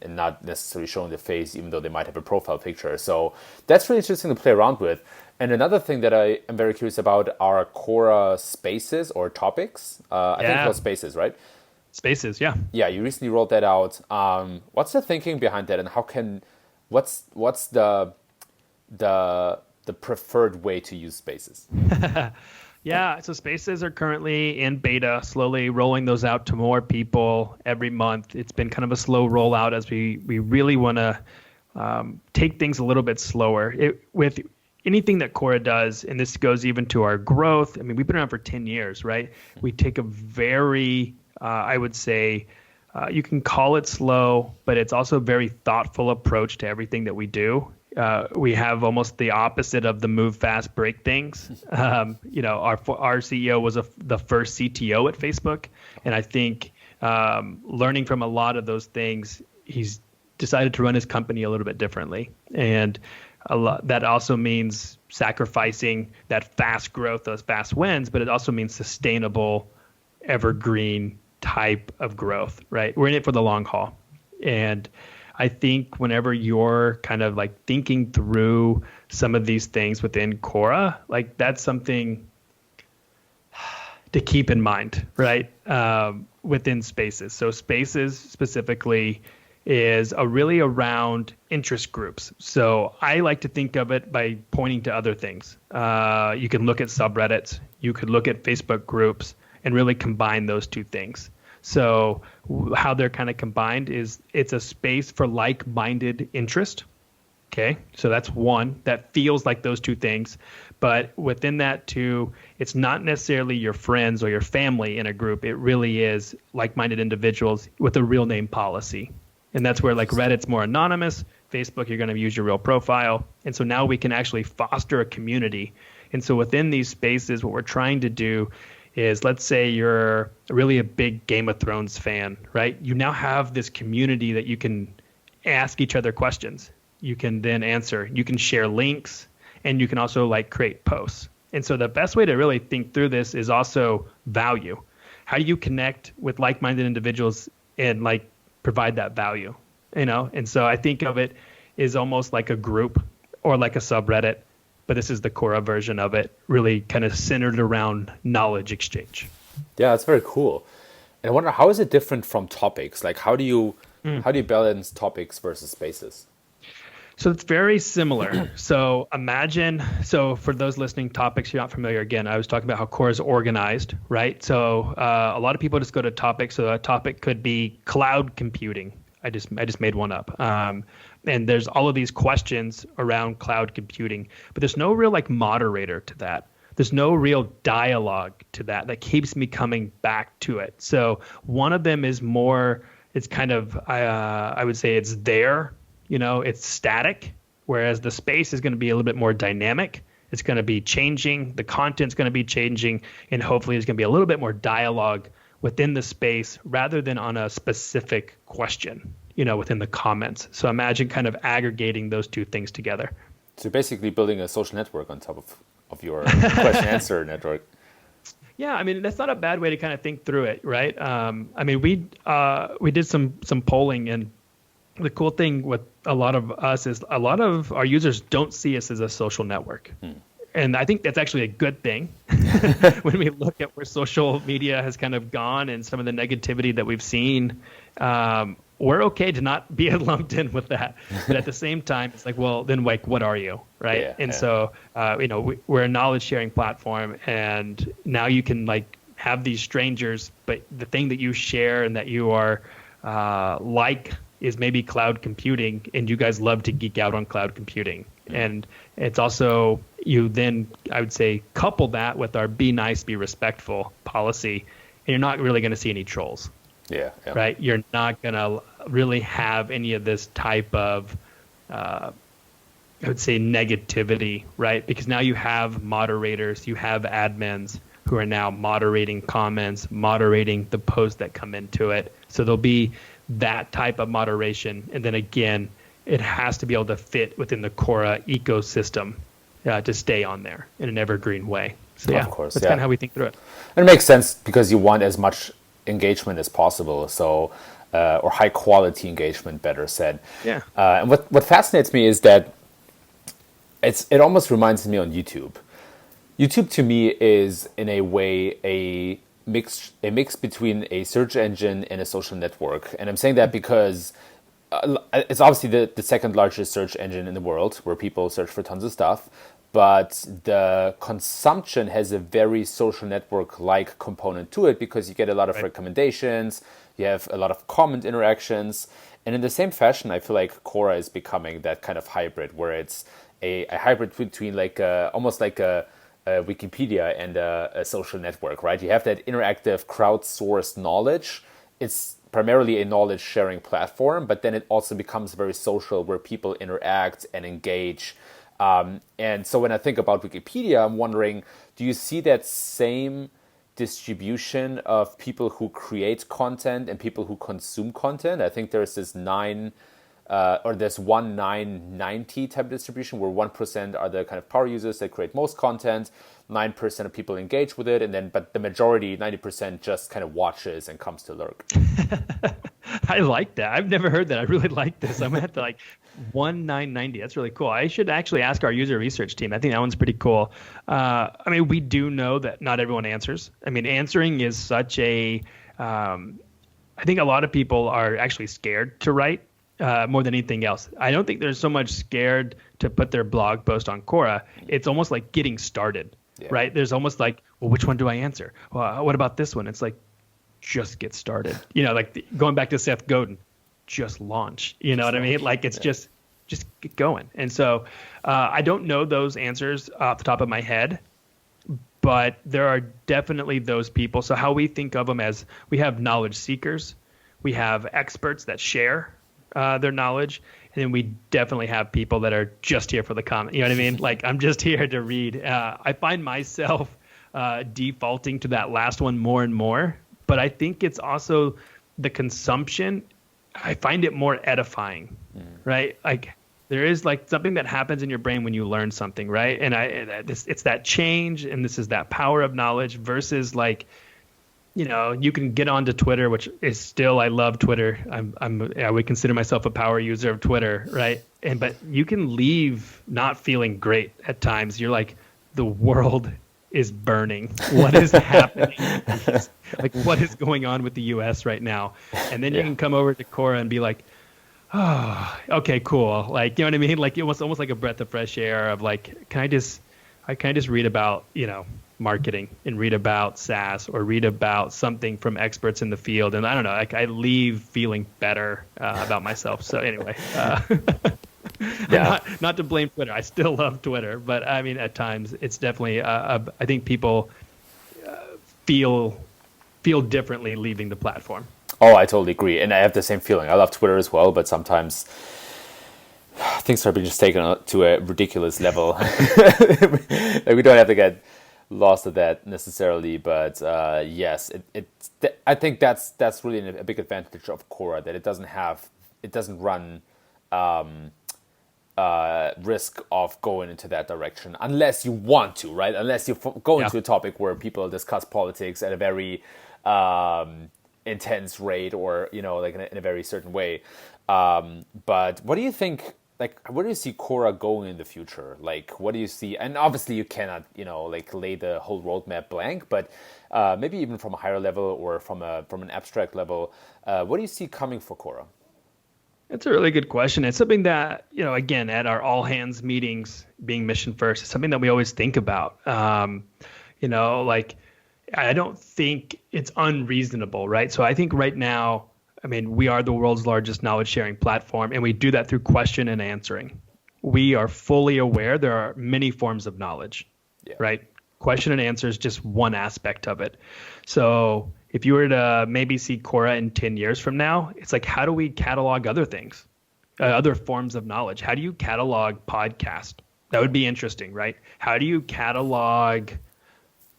not necessarily showing their face, even though they might have a profile picture. So that's really interesting to play around with. And another thing that I am very curious about are Quora spaces or topics. I think it was spaces, right? Spaces, yeah. Yeah, you recently rolled that out. What's the thinking behind that, and what's the preferred way to use spaces? Yeah, so spaces are currently in beta, slowly rolling those out to more people every month. It's been kind of a slow rollout as we really want to take things a little bit slower. With anything that Quora does, and this goes even to our growth, I mean, we've been around for 10 years, right? We take a very, I would say, you can call it slow, but it's also a very thoughtful approach to everything that we do. We have almost the opposite of the move fast, break things. Our CEO was the first CTO at Facebook, and I think learning from a lot of those things, he's decided to run his company a little bit differently. And that also means sacrificing that fast growth, those fast wins, but it also means sustainable, evergreen type of growth, right? We're in it for the long haul. And I think whenever you're kind of like thinking through some of these things within Quora, like that's something to keep in mind, right? Within spaces. So spaces specifically is really around interest groups. So I like to think of it by pointing to other things. You can look at subreddits, you could look at Facebook groups, and really combine those two things. So how they're kind of combined is it's a space for like-minded interest. Okay, so that's one that feels like those two things. But within that too, it's not necessarily your friends or your family in a group. It really is like-minded individuals with a real name policy. And that's where like Reddit's more anonymous. Facebook, you're going to use your real profile. And so now we can actually foster a community. And so within these spaces, what we're trying to do is, let's say you're really a big Game of Thrones fan, right? You now have this community that you can ask each other questions. You can then answer. You can share links, and you can also like create posts. And so the best way to really think through this is also value. How do you connect with like-minded individuals and like provide that value, And so I think of it as almost like a group or like a subreddit, but this is the Quora version of it, really kind of centered around knowledge exchange. Yeah, that's very cool. And I wonder, how is it different from topics? Like, how do you balance topics versus spaces? So it's very similar. So for those listening, topics you're not familiar, again, I was talking about how Quora is organized, right? So a lot of people just go to topics. So a topic could be cloud computing. I just made one up. And there's all of these questions around cloud computing, but there's no real like moderator to that. There's no real dialogue to that keeps me coming back to it. So one of them is more, it's kind of, I would say it's there, it's static, whereas the space is going to be a little bit more dynamic. It's going to be changing. The content's going to be changing, and hopefully there's going to be a little bit more dialogue within the space rather than on a specific question, within the comments. So imagine kind of aggregating those two things together. So basically building a social network on top of your question answer network. Yeah, I mean, that's not a bad way to kind of think through it, right? I mean, we did some polling, and the cool thing with a lot of us is a lot of our users don't see us as a social network. And I think that's actually a good thing when we look at where social media has kind of gone and some of the negativity that we've seen. We're okay to not be lumped in with that. But at the same time, it's like, well, then like, what are you, right? Yeah, and yeah. so, we're a knowledge sharing platform, and now you can like have these strangers, but the thing that you share and that you are is maybe cloud computing, and you guys love to geek out on cloud computing. And it's also, you then, I would say, couple that with our be nice, be respectful policy, and you're not really going to see any trolls. Yeah. Right? You're not going to really have any of this type of, I would say, negativity, right? Because now you have moderators, you have admins who are now moderating comments, moderating the posts that come into it. So there'll be that type of moderation. And then again, it has to be able to fit within the Quora ecosystem to stay on there in an evergreen way. So yeah, Of course, that's kind of how we think through it. And it makes sense because you want as much engagement as possible, so or high quality engagement, better said. Yeah. And what fascinates me is that it almost reminds me on YouTube. YouTube to me is in a way a mix between a search engine and a social network, and I'm saying that because it's obviously the second largest search engine in the world, where people search for tons of stuff, but the consumption has a very social network-like component to it because you get a lot of recommendations, you have a lot of comment interactions, and in the same fashion, I feel like Quora is becoming that kind of hybrid, where it's a hybrid between like almost like a Wikipedia and a social network, right? You have that interactive crowdsourced knowledge. It's primarily a knowledge sharing platform, but then it also becomes very social, where people interact and engage. And so when I think about Wikipedia, I'm wondering, do you see that same distribution of people who create content and people who consume content? I think there's this 1-9-90 type of distribution, where 1% are the kind of power users that create most content, 9% of people engage with it, but the majority, 90%, just kind of watches and comes to lurk. I like that. I've never heard that. I really like this. I'm gonna have to 1-9-90. That's really cool. I should actually ask our user research team. I think that one's pretty cool. I mean, we do know that not everyone answers. I mean, answering is such a. I think a lot of people are actually scared to write more than anything else. I don't think they're so much scared to put their blog post on Quora. It's almost like getting started, right? There's almost like, well, which one do I answer? Well, what about this one? It's like, just get started. Like going back to Seth Godin, just launch. You know what I mean? Like it's just get going. And so I don't know those answers off the top of my head, but there are definitely those people. So how we think of them as, we have knowledge seekers, we have experts that share their knowledge, and then we definitely have people that are just here for the comment. You know what I mean? Like, I'm just here to read. I find myself defaulting to that last one more and more, but I think it's also the consumption. I find it more edifying, right? Like, there is like something that happens in your brain when you learn something, right? And it's that change, and this is that power of knowledge versus like, you can get onto Twitter, which is still, I love Twitter. I would consider myself a power user of Twitter, right? But you can leave not feeling great at times. You're like, the world is burning. What is happening? Like, what is going on with the U.S. right now? And then you can come over to Quora and be like, oh, okay, cool. Like, you know what I mean? Like, it was almost like a breath of fresh air of like, can I just read about, marketing and read about SaaS or read about something from experts in the field. And I don't know, like, I leave feeling better about myself. So anyway, not to blame Twitter. I still love Twitter, but I mean, at times it's definitely, I think people feel differently leaving the platform. Oh, I totally agree. And I have the same feeling. I love Twitter as well, but sometimes things are being just taken to a ridiculous level. Like, we don't have to get lost at that necessarily, but yes, I think that's really a big advantage of Quora, that it doesn't run risk of going into that direction unless you want to, right? Unless you go into a topic where people discuss politics at a very intense rate, or like in a very certain way. But what do you think? Like, where do you see Quora going in the future? Like, what do you see? And obviously, you cannot, like, lay the whole roadmap blank. But maybe even from a higher level, or from an abstract level, what do you see coming for Quora? That's a really good question. It's something that, again, at our all hands meetings, being mission first, it's something that we always think about. Like, I don't think it's unreasonable, right? So I think right now, we are the world's largest knowledge sharing platform, and we do that through question and answering. We are fully aware there are many forms of knowledge, right? Question and answer is just one aspect of it. So if you were to maybe see Quora in 10 years from now, it's like, how do we catalog other things, other forms of knowledge? How do you catalog podcast? That would be interesting, right? How do you catalog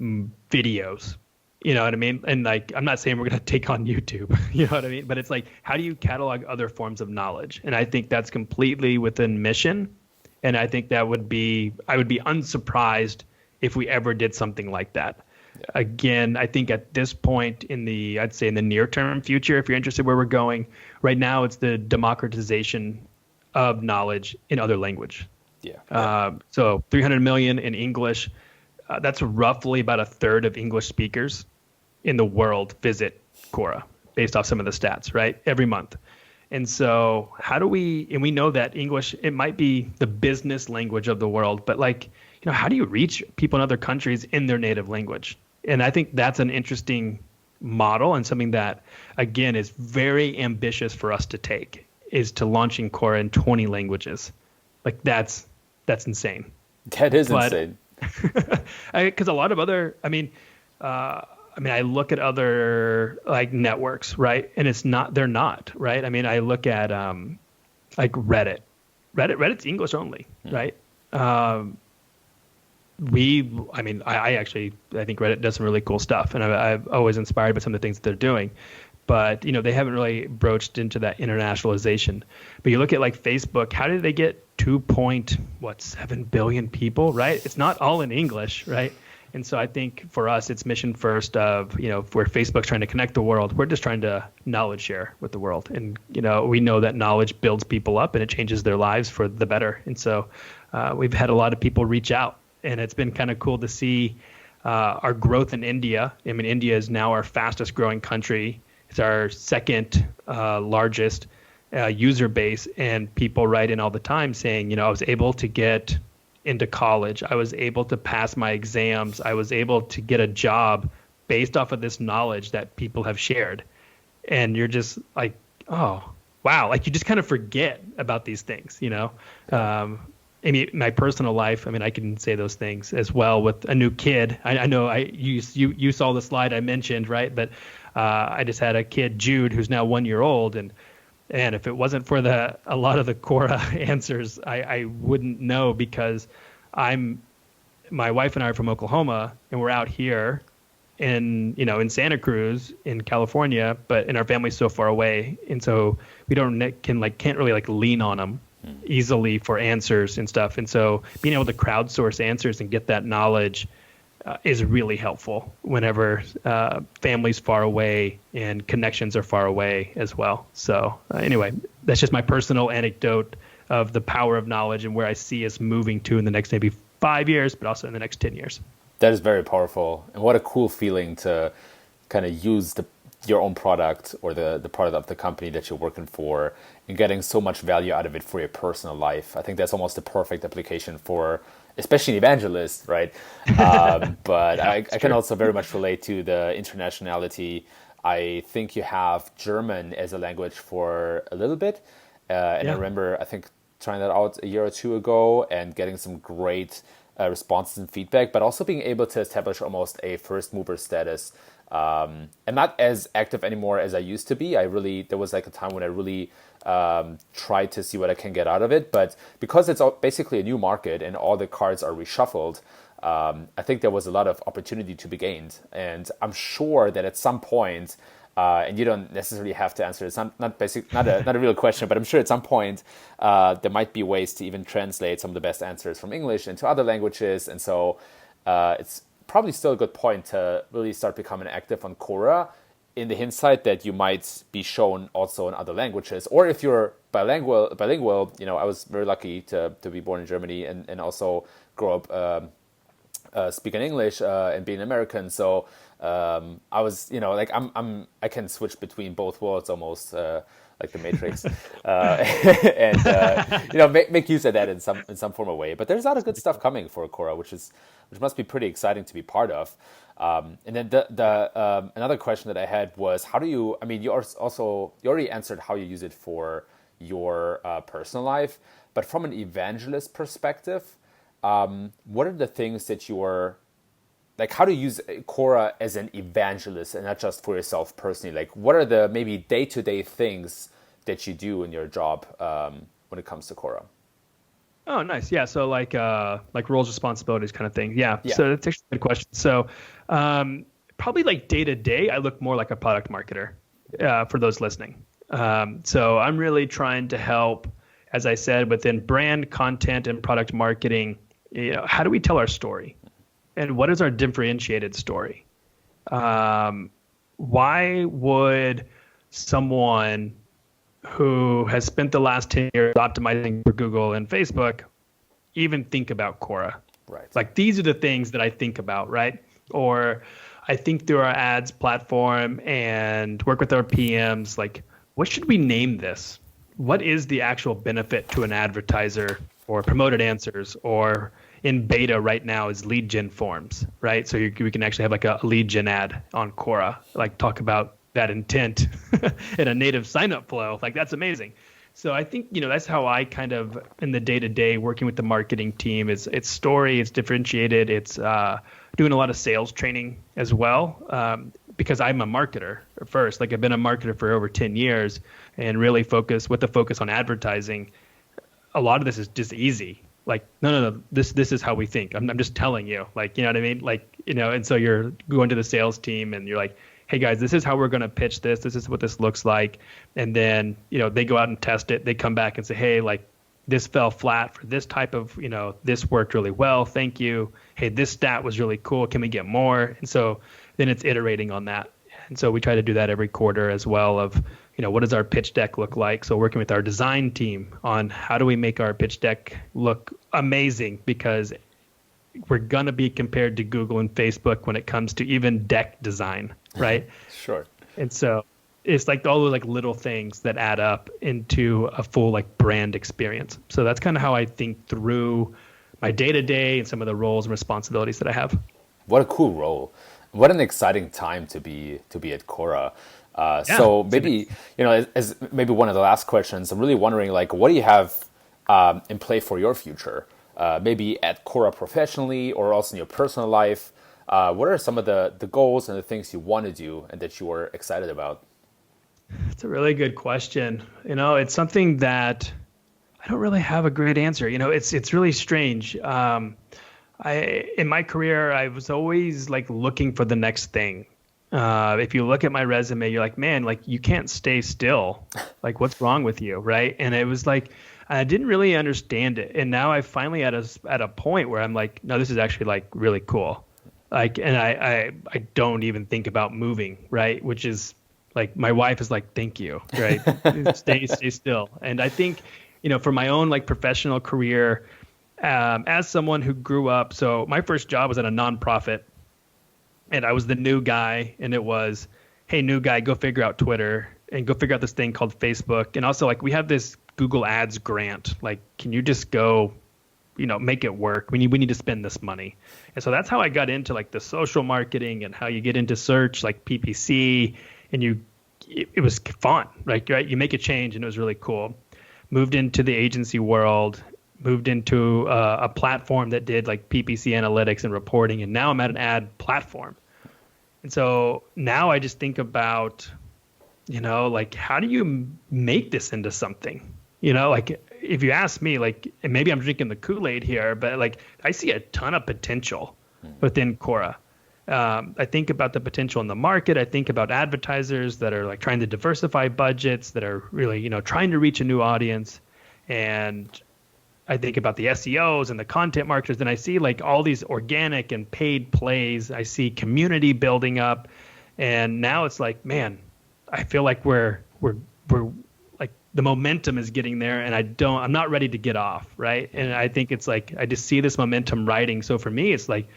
videos? You know what I mean? And like, I'm not saying we're going to take on YouTube, you know what I mean? But it's like, how do you catalog other forms of knowledge? And I think that's completely within mission. And I think I would be unsurprised if we ever did something like that. Yeah. Again, I think at this point I'd say in the near term future, if you're interested where we're going, right now it's the democratization of knowledge in other language. So 300 million in English. That's roughly about a third of English speakers in the world visit Quora, based off some of the stats, right? Every month. And so and we know that English, it might be the business language of the world, but like, how do you reach people in other countries in their native language? And I think that's an interesting model, and something that, again, is very ambitious for us to take, is to launching Quora in 20 languages. Like, that's insane. That is insane. Because a lot of other, I look at other like networks, right? And they're not, right? I look at like Reddit. Reddit's English only, right? I think Reddit does some really cool stuff, and I've always inspired by some of the things that they're doing. But they haven't really broached into that internationalization. But you look at like Facebook, how did they get 2.7 billion people, right? It's not all in English, right? And so I think for us, it's mission first of, where Facebook's trying to connect the world, we're just trying to knowledge share with the world. And, we know that knowledge builds people up and it changes their lives for the better. And so we've had a lot of people reach out, and it's been kind of cool to see our growth in India. India is now our fastest growing country. It's our second largest user base, and people write in all the time saying, I was able to get into college. I was able to pass my exams. I was able to get a job based off of this knowledge that people have shared. And you're just like, oh, wow. Like, you just kind of forget about these things, my personal life, I can say those things as well with a new kid. I know you saw the slide I mentioned, right? But I just had a kid, Jude, who's now 1 year old, and if it wasn't for a lot of the Quora answers, I wouldn't know, because my wife and I are from Oklahoma, and we're out here in Santa Cruz in California, and our family's so far away, and so we can't really like lean on them easily for answers and stuff. And so being able to crowdsource answers and get that knowledge is really helpful whenever families far away and connections are far away as well. So anyway, that's just my personal anecdote of the power of knowledge and where I see us moving to in the next maybe 5 years, but also in the next 10 years. That is very powerful. And what a cool feeling to kind of use your own product, or the product of the company that you're working for, and getting so much value out of it for your personal life. I think that's almost the perfect application for, especially an evangelist, right? But I can also very much relate to the internationality. I think you have German as a language for a little bit. I remember, I think, trying that out a year or two ago and getting some great responses and feedback, but also being able to establish almost a first mover status I'm not as active anymore as I used to be. There was like a time when I really tried to see what I can get out of it. But because it's basically a new market and all the cards are reshuffled, I think there was a lot of opportunity to be gained. And I'm sure that at some point, and you don't necessarily have to answer. It's not a real question, but I'm sure at some point there might be ways to even translate some of the best answers from English into other languages. And so it's probably still a good point to really start becoming active on Quora, in the hindsight that you might be shown also in other languages. Or if you're bilingual, I was very lucky to be born in Germany and also grow up speaking English and being American. So I was, I can switch between both worlds almost, like the Matrix, and make use of that in some form of way. But there's a lot of good stuff coming for Quora, which must be pretty exciting to be part of. And then the another question that I had was, how do you? I mean, you already answered how you use it for your personal life, but from an evangelist perspective, what are the things that you are like? How to use Quora as an evangelist and not just for yourself personally? Like, what are the maybe day-to-day things that you do in your job when it comes to Quora? Oh, nice. Yeah. So like roles, responsibilities kind of thing. Yeah. So that's actually a good question. So probably like day to day, I look more like a product marketer for those listening. So I'm really trying to help, as I said, within brand content and product marketing, how do we tell our story? And what is our differentiated story? Why would someone who has spent the last 10 years optimizing for Google and Facebook even think about Quora? Right. Like, these are the things that I think about, right? Or I think through our ads platform and work with our PMs, like, what should we name this? What is the actual benefit to an advertiser, or promoted answers, or in beta right now is lead gen forms, right? So we can actually have like a lead gen ad on Quora, like talk about that intent in a native sign-up flow. Like, that's amazing. So I think, that's how I kind of, in the day-to-day working with the marketing team, it's story, it's differentiated, it's doing a lot of sales training as well, because I'm a marketer first. Like, I've been a marketer for over 10 years and really focus on advertising. A lot of this is just easy. Like, no, this is how we think. I'm just telling you, like, you know what I mean? Like, and so you're going to the sales team and you're like, hey guys, this is how we're going to pitch this. This is what this looks like. And then, they go out and test it. They come back and say, hey, like, this fell flat for this type of, this worked really well. Thank you. Hey, this stat was really cool. Can we get more? And so then it's iterating on that. And so we try to do that every quarter as well of, what does our pitch deck look like? So working with our design team on how do we make our pitch deck look amazing, because we're going to be compared to Google and Facebook when it comes to even deck design, right? Sure. And so it's like all those like little things that add up into a full like brand experience. So that's kind of how I think through my day-to-day and some of the roles and responsibilities that I have. What a cool role. What an exciting time to be at Quora. So maybe, as maybe one of the last questions, I'm really wondering, like, what do you have in play for your future? Maybe at Quora professionally or also in your personal life. What are some of the goals and the things you want to do and that you are excited about? It's a really good question. It's something that I don't really have a great answer. It's really strange. In my career, I was always like looking for the next thing. If you look at my resume, you're like, man, like, you can't stay still. Like, what's wrong with you, right? And it was like, I didn't really understand it. And now I finally at a point where I'm like, no, this is actually like really cool. Like, and I don't even think about moving, right? Which is like, my wife is like, thank you, right? stay still. And I think, for my own like professional career, as someone who grew up, so my first job was at a nonprofit. And I was the new guy, and it was, hey, new guy, go figure out Twitter and go figure out this thing called Facebook. And also, like, we have this Google Ads grant. Like, can you just go, make it work? We need to spend this money. And so that's how I got into like the social marketing and how you get into search, like PPC, and it was fun, right? You make a change, and it was really cool. Moved into the agency world. Moved into a platform that did like PPC analytics and reporting, and now I'm at an ad platform. And so now I just think about, like, how do you make this into something? Like, if you ask me, like, and maybe I'm drinking the Kool-Aid here, but like, I see a ton of potential within Quora. I think about the potential in the market. I think about advertisers that are like trying to diversify budgets, that are really, trying to reach a new audience. And I think about the SEOs and the content marketers, and I see like all these organic and paid plays. I see community building up, and now it's like, man, I feel like we're like the momentum is getting there, and I'm not ready to get off, right? And I think it's like I just see this momentum riding. So for me, it's like,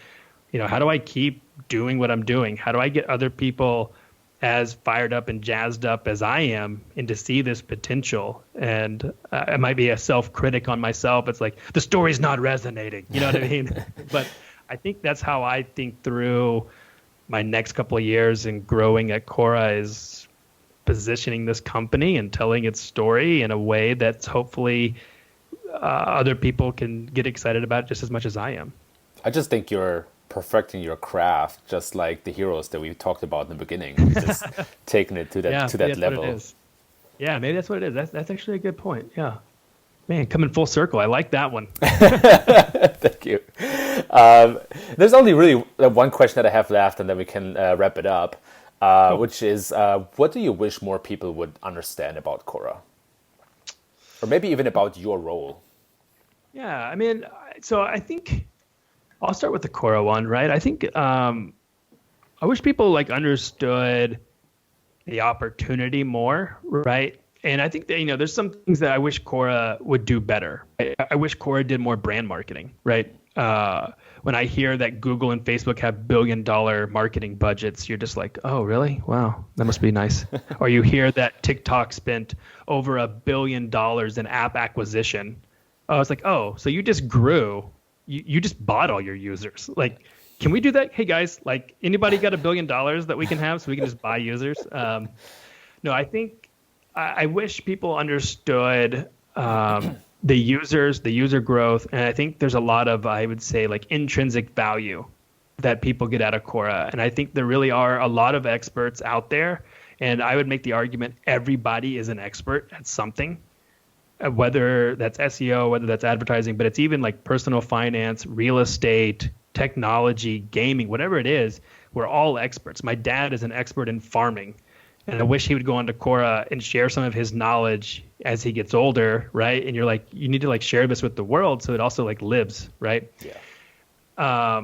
how do I keep doing what I'm doing? How do I get other people as fired up and jazzed up as I am, and to see this potential? And I might be a self-critic on myself. It's like, the story's not resonating. You know what I mean? But I think that's how I think through my next couple of years in growing at Quora, is positioning this company and telling its story in a way that's hopefully other people can get excited about just as much as I am. I just think you're perfecting your craft, just like the heroes that we talked about in the beginning, just taking it to that level. Yeah, maybe that's what it is. That's actually a good point. Yeah, man, coming full circle. I like that one. Thank you. There's only really one question that I have left, and then we can wrap it up, which is, what do you wish more people would understand about Quora, or maybe even about your role? Yeah, I mean, so I think I'll start with the Quora one, right? I think I wish people like understood the opportunity more, right? And I think that, there's some things that I wish Quora would do better. I wish Quora did more brand marketing, right? When I hear that Google and Facebook have billion-dollar marketing budgets, you're just like, oh, really? Wow, that must be nice. Or you hear that TikTok spent over $1 billion in app acquisition. Oh, it's like, oh, so you just grew. You just bought all your users. Like, can we do that? Hey guys, like, anybody got $1 billion that we can have so we can just buy users? No, I think I wish people understood the user growth, and I think there's a lot of, I would say, like, intrinsic value that people get out of Quora, and I think there really are a lot of experts out there, and I would make the argument everybody is an expert at something. Whether that's SEO, whether that's advertising, but it's even like personal finance, real estate, technology, gaming, whatever it is, we're all experts. My dad is an expert in farming, and I wish he would go onto Quora and share some of his knowledge as he gets older, right? And you're like, you need to like share this with the world so it also like lives, right? Yeah.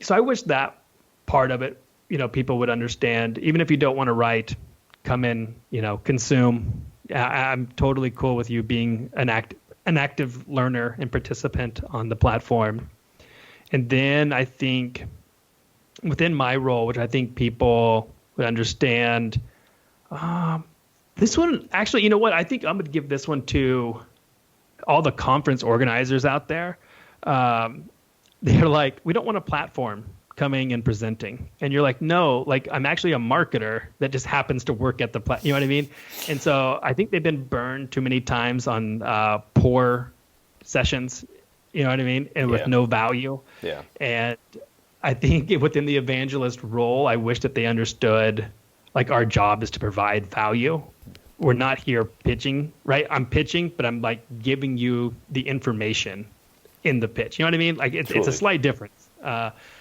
So I wish that part of it, people would understand. Even if you don't want to write, come in, consume. I'm totally cool with you being an active learner and participant on the platform. And then I think within my role, which I think people would understand, this one, actually, you know what? I think I'm going to give this one to all the conference organizers out there. They're like, we don't want a platform coming and presenting. And you're like, no, like, I'm actually a marketer that just happens to work at the you know what I mean? And so I think they've been burned too many times on poor sessions, you know what I mean? And with no value. Yeah. And I think within the evangelist role, I wish that they understood, like, our job is to provide value. We're not here pitching, right? I'm pitching, but I'm like giving you the information in the pitch. You know what I mean? Like, it's a slight difference.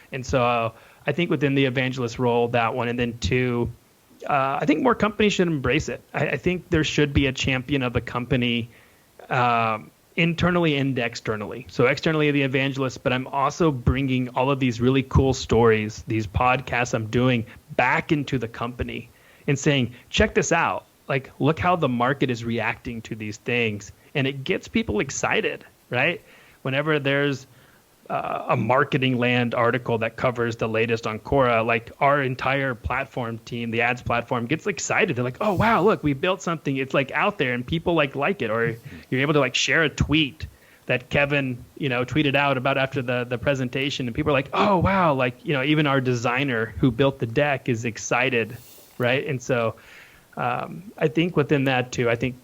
And so I think within the evangelist role, that one, and then two, I think more companies should embrace it. I think there should be a champion of the company internally and externally. So externally, the evangelist, but I'm also bringing all of these really cool stories, these podcasts I'm doing back into the company and saying, check this out. Like, look how the market is reacting to these things. And it gets people excited, right? Whenever there's a marketing land article that covers the latest on Quora, like, our entire platform team, the ads platform, gets excited. They're like, oh, wow, look, we built something. It's like out there and people like it. Or you're able to like share a tweet that Kevin, tweeted out about after the presentation, and people are like, oh, wow, like, even our designer who built the deck is excited, right? And so I think within that too, I think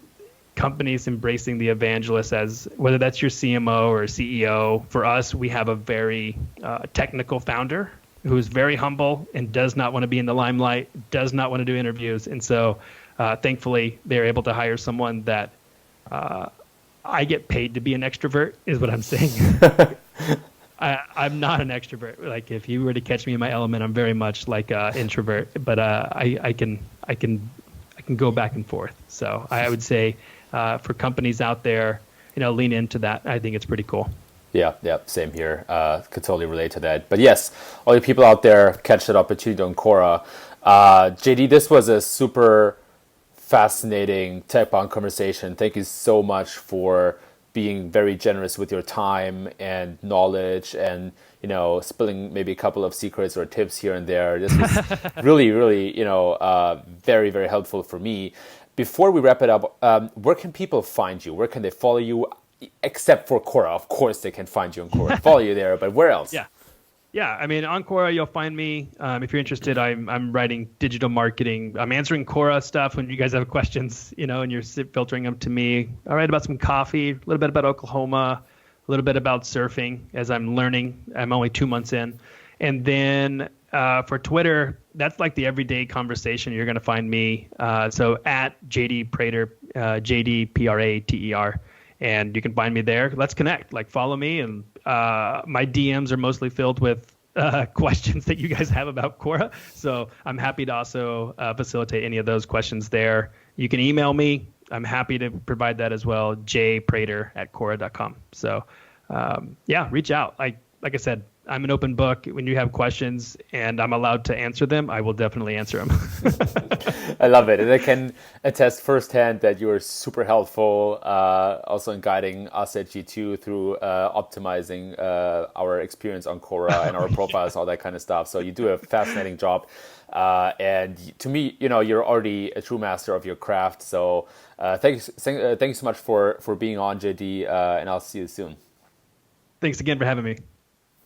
companies embracing the evangelist, as whether that's your CMO or CEO. For us, we have a very technical founder, who's very humble and does not want to be in the limelight, does not want to do interviews. And so thankfully, they're able to hire someone that I get paid to be an extrovert, is what I'm saying. I'm not an extrovert. Like if you were to catch me in my element, I'm very much like an introvert. But I can go back and forth. So I would say for companies out there, lean into that. I think it's pretty cool. Yeah, same here. Could totally relate to that. But yes, all you people out there, catch that opportunity on Quora. JD, this was a super fascinating tech bomb conversation. Thank you so much for being very generous with your time and knowledge and, spilling maybe a couple of secrets or tips here and there. This was really, really, very, very helpful for me. Before we wrap it up, where can people find you? Where can they follow you? Except for Quora. Of course, they can find you on Quora and follow you there, but where else? Yeah. I mean, on Quora, you'll find me. If you're interested, I'm writing digital marketing. I'm answering Quora stuff when you guys have questions, and you're filtering them to me. I write about some coffee, a little bit about Oklahoma, a little bit about surfing as I'm learning. I'm only 2 months in. And then for Twitter, that's like the everyday conversation. You're going to find me. So at JD Prater, JD Prater. And you can find me there. Let's connect. Like, follow me. And my DMs are mostly filled with questions that you guys have about Quora. So I'm happy to also facilitate any of those questions there. You can email me. I'm happy to provide that as well. jprater@quora.com. So reach out. Like I said, I'm an open book. When you have questions and I'm allowed to answer them, I will definitely answer them. I love it. And I can attest firsthand that you are super helpful also in guiding us at G2 through optimizing our experience on Quora and our profiles, all that kind of stuff. So you do a fascinating job. And to me, you're already a true master of your craft. So thank you so much for being on, JD, and I'll see you soon. Thanks again for having me.